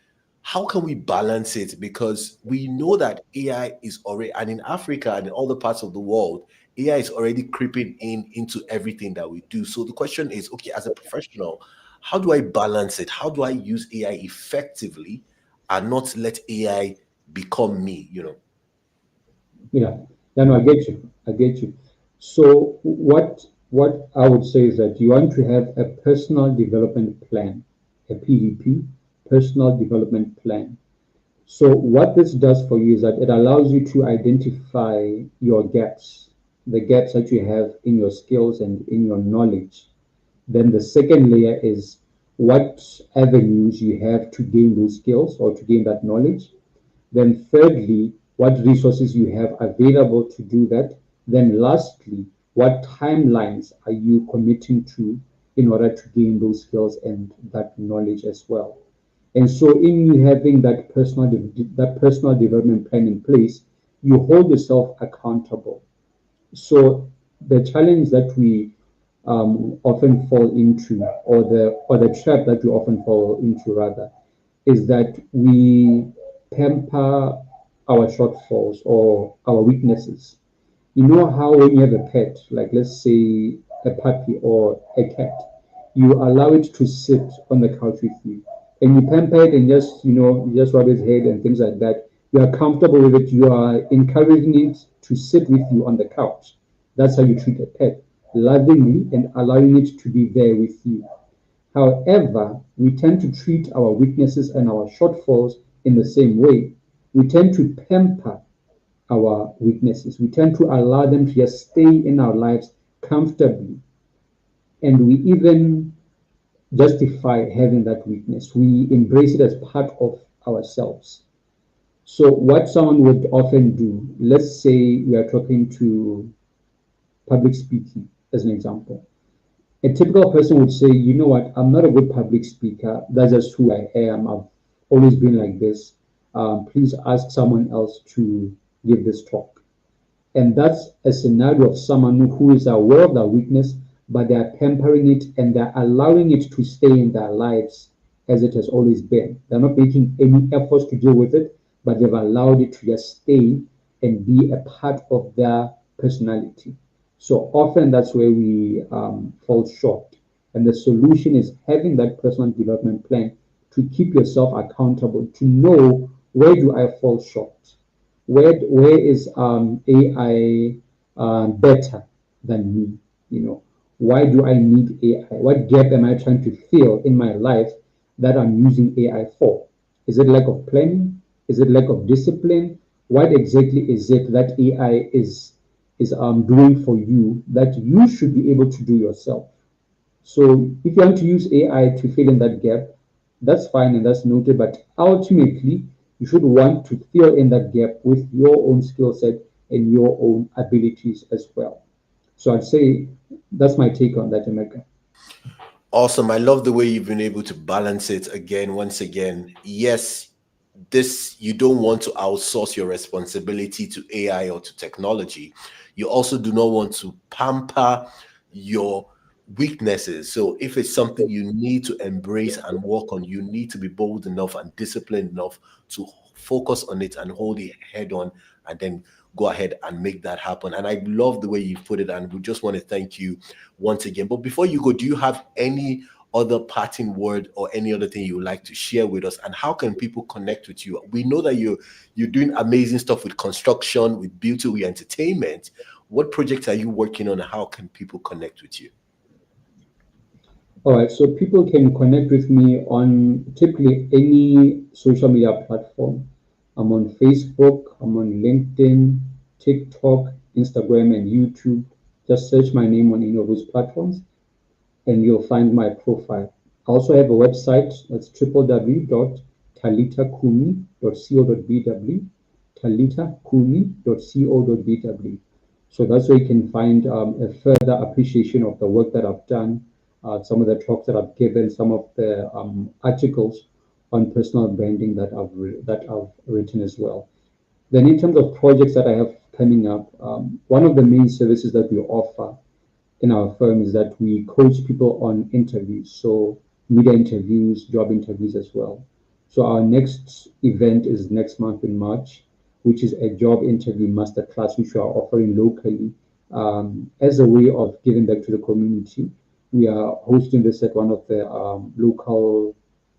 Speaker 3: How can we balance it? Because we know that AI is already, and in Africa and in other parts of the world, AI is already creeping into everything that we do. So the question is, okay, as a professional, how do I balance it? How do I use AI effectively and not let AI become me?
Speaker 8: Yeah, no, I get you. I get you. So what I would say is that you want to have a personal development plan, a PDP, personal development plan. So what this does for you is that it allows you to identify your gaps, the gaps that you have in your skills and in your knowledge. Then the second layer is what avenues you have to gain those skills or to gain that knowledge. Then, thirdly, what resources you have available to do that. Then, lastly, what timelines are you committing to in order to gain those skills and that knowledge as well. And so, in you having that personal development plan in place, you hold yourself accountable. So, the challenge that we often fall into, or the trap that we often fall into rather, is that we pamper our shortfalls or our weaknesses. You know how when you have a pet, like let's say a puppy or a cat, you allow it to sit on the couch with you, and you pamper it and just you just rub its head and things like that. You are comfortable with it. You are encouraging it to sit with you on the couch. That's how you treat a pet, lovingly and allowing it to be there with you. However, we tend to treat our weaknesses and our shortfalls in the same way. We tend to pamper our weaknesses. We tend to allow them to just stay in our lives comfortably. And we even justify having that weakness. We embrace it as part of ourselves. So what someone would often do, let's say we are talking to public speaking as an example. A typical person would say, you know what, I'm not a good public speaker. That's just who I am. I've always been like this. Please ask someone else to give this talk. And that's a scenario of someone who is aware of their weakness, but they're pampering it and they're allowing it to stay in their lives as it has always been. They're not making any efforts to deal with it, but they've allowed it to just stay and be a part of their personality. So often that's where we fall short. And the solution is having that personal development plan to keep yourself accountable, to know where do I fall short? Where is AI better than me? You know, why do I need AI? What gap am I trying to fill in my life that I'm using AI for? Is it lack of planning? Is it lack of discipline? What exactly is it that AI is doing for you that you should be able to do yourself? So if you want to use AI to fill in that gap, that's fine and that's noted, but ultimately you should want to fill in that gap with your own skill set and your own abilities as well. So I'd say that's my take on that, Emeka.
Speaker 3: Awesome. I love the way you've been able to balance it again, once again. Yes, this, you don't want to outsource your responsibility to AI or to technology. You also do not want to pamper your weaknesses. So if it's something you need to embrace and work on, you need to be bold enough and disciplined enough to focus on it and hold it head on, and then go ahead and make that happen. And I love the way you put it, and we just want to thank you once again. But before you go, do you have any other parting word or any other thing you would like to share with us? And how can people connect with you? We know that you're doing amazing stuff with construction, with beauty, with entertainment. What projects are you working on, and how can people connect with you?
Speaker 8: All right, so people can connect with me on typically any social media platform. I'm on Facebook, I'm on LinkedIn, TikTok, Instagram, and YouTube. Just search my name on any of those platforms and you'll find my profile. I also have a website that's www.talitakumi.co.bw, talitakumi.co.bw. So that's where you can find a further appreciation of the work that I've done, some of the talks that I've given, some of the articles on personal branding that I've written as well. Then in terms of projects that I have coming up, one of the main services that we offer in our firm is that we coach people on interviews, so media interviews, job interviews as well. So our next event is next month in March, which is a job interview masterclass, which we are offering locally as a way of giving back to the community. We are hosting this at one of the local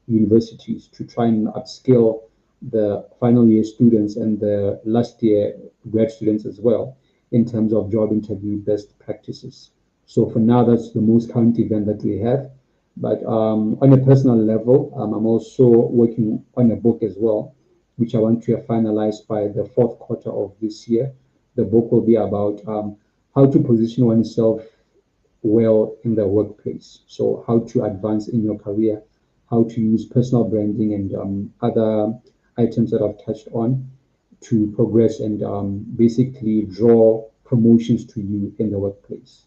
Speaker 8: universities to try and upskill the final year students and the last year grad students as well in terms of job interview best practices. So for now, that's the most current event that we have. But on a personal level, I'm also working on a book as well, which I want to finalize by the fourth quarter of this year. The book will be about how to position oneself well in the workplace. So how to advance in your career, how to use personal branding and other items that I've touched on to progress and basically draw promotions to you in the workplace.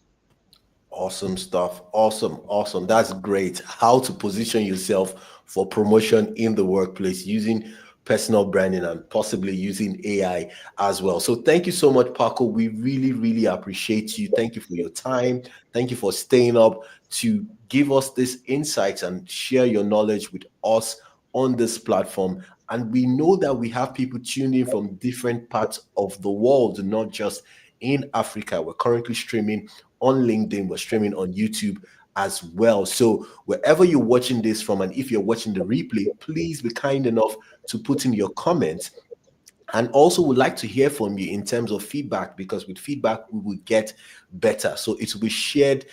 Speaker 3: Awesome stuff. Awesome. That's great. How to position yourself for promotion in the workplace using personal branding and possibly using AI as well. So thank you so much, Paco. We really, really appreciate you. Thank you for your time. Thank you for staying up to give us this insights and share your knowledge with us on this platform. And we know that we have people tuning in from different parts of the world, not just in Africa. We're currently streaming on LinkedIn, we're streaming on YouTube as well. So wherever you're watching this from, and if you're watching the replay, please be kind enough to put in your comments. And also would like to hear from you in terms of feedback, because with feedback, we will get better. So it will be shared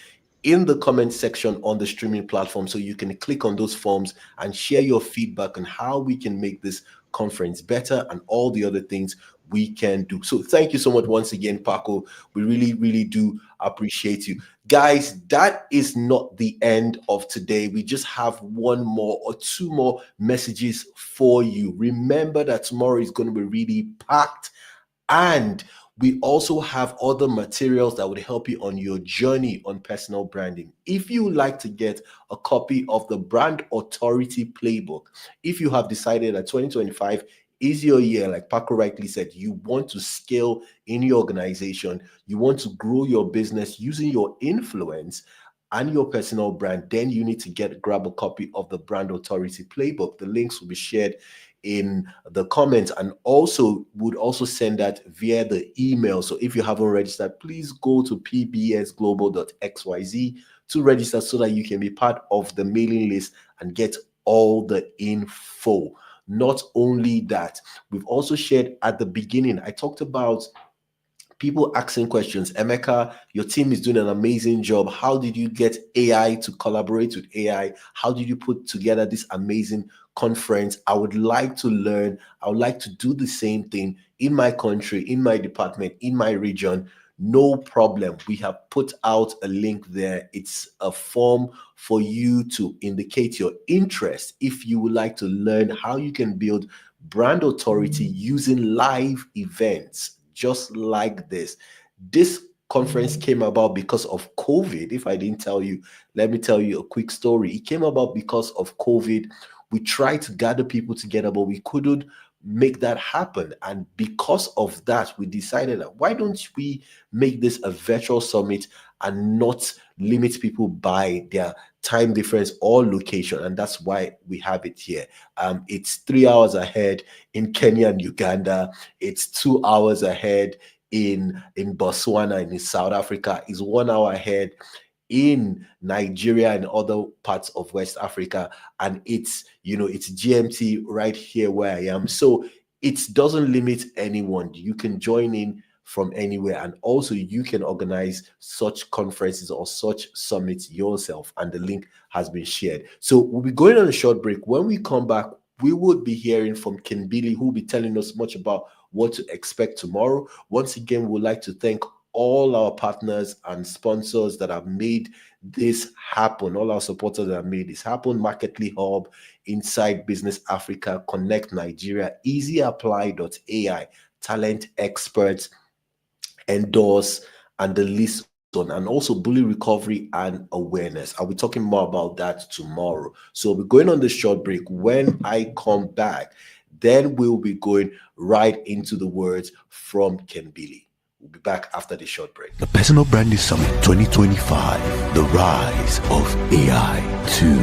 Speaker 3: in the comment section on the streaming platform. So you can click on those forms and share your feedback on how we can make this conference better and all the other things we can do. So thank you so much once again, Paco. We really, really do appreciate you. Guys, that is not the end of today. We just have one more or two more messages for you. Remember that tomorrow is going to be really packed, and we also have other materials that would help you on your journey on personal branding. If you would like to get a copy of the Brand Authority Playbook, if you have decided that 2025 is your year, like Paco rightly said, you want to scale in your organization, you want to grow your business using your influence and your personal brand, then you need to grab a copy of the Brand Authority Playbook. The links will be shared in the comments, and also would also send that via the email. So if you haven't registered, please go to pbsglobal.xyz to register so that you can be part of the mailing list and get all the info. Not only that, we've also shared at the beginning, I talked about people asking questions. Emeka, your team is doing an amazing job. How did you get AI to collaborate with AI? How did you put together this amazing conference? I would like to learn. I would like to do the same thing in my country, in my department, in my region. No problem. We have put out a link there. It's a form for you to indicate your interest if you would like to learn how you can build brand authority using live events just like this. This conference came about because of COVID. If I didn't tell you, let me tell you a quick story. It came about because of COVID. We tried to gather people together, but we couldn't make that happen. And because of that, we decided that why don't we make this a virtual summit and not limit people by their time difference or location. And that's why we have it here. It's 3 hours ahead in Kenya and Uganda. It's 2 hours ahead in Botswana and in South Africa. It's 1 hour ahead in Nigeria and other parts of West Africa, and it's GMT right here where I am. So it doesn't limit anyone. You can join in from anywhere, and also you can organize such conferences or such summits yourself, and the link has been shared. So we'll be going on a short break. When we come back, we would be hearing from Kembili, who will be telling us much about what to expect tomorrow. Once again, we would like to thank all our partners and sponsors that have made this happen, all our supporters that have made this happen: Marketly Hub, Inside Business Africa, Connect Nigeria, EasyApply.ai, Talent Experts, Endorse, and the list on, and also bully recovery and awareness. I'll be talking more about that tomorrow. So we're going on the short break. When I come back, then we'll be going right into the words from Kembili. We'll be back after the short break.
Speaker 1: The Personal Branding Summit 2025, the rise of AI 2.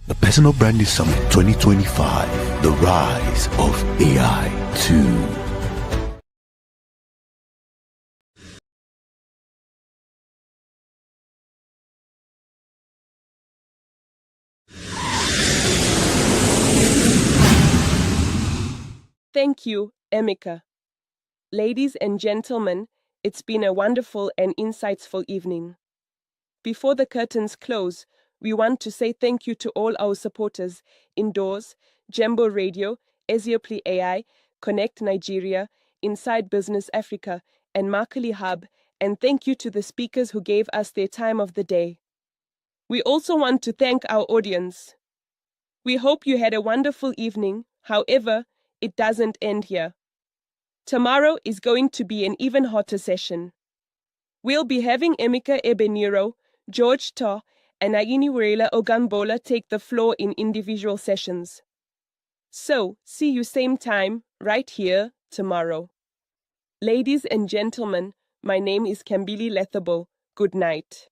Speaker 1: The Personal Branding Summit 2025, the rise of AI 2.
Speaker 2: Thank you, Emeka. Ladies and gentlemen, it's been a wonderful and insightful evening. Before the curtains close, we want to say thank you to all our supporters: Indoors, Jembo Radio, Ezioplay AI, Connect Nigeria, Inside Business Africa, and Marketly Hub, and thank you to the speakers who gave us their time of the day. We also want to thank our audience. We hope you had a wonderful evening. However, it doesn't end here. Tomorrow is going to be an even hotter session. We'll be having Emeka Ebeniro, George Toh, and Agini Werela Ogambola take the floor in individual sessions. So, see you same time, right here, tomorrow. Ladies and gentlemen, my name is Kembili Lethabo. Good night.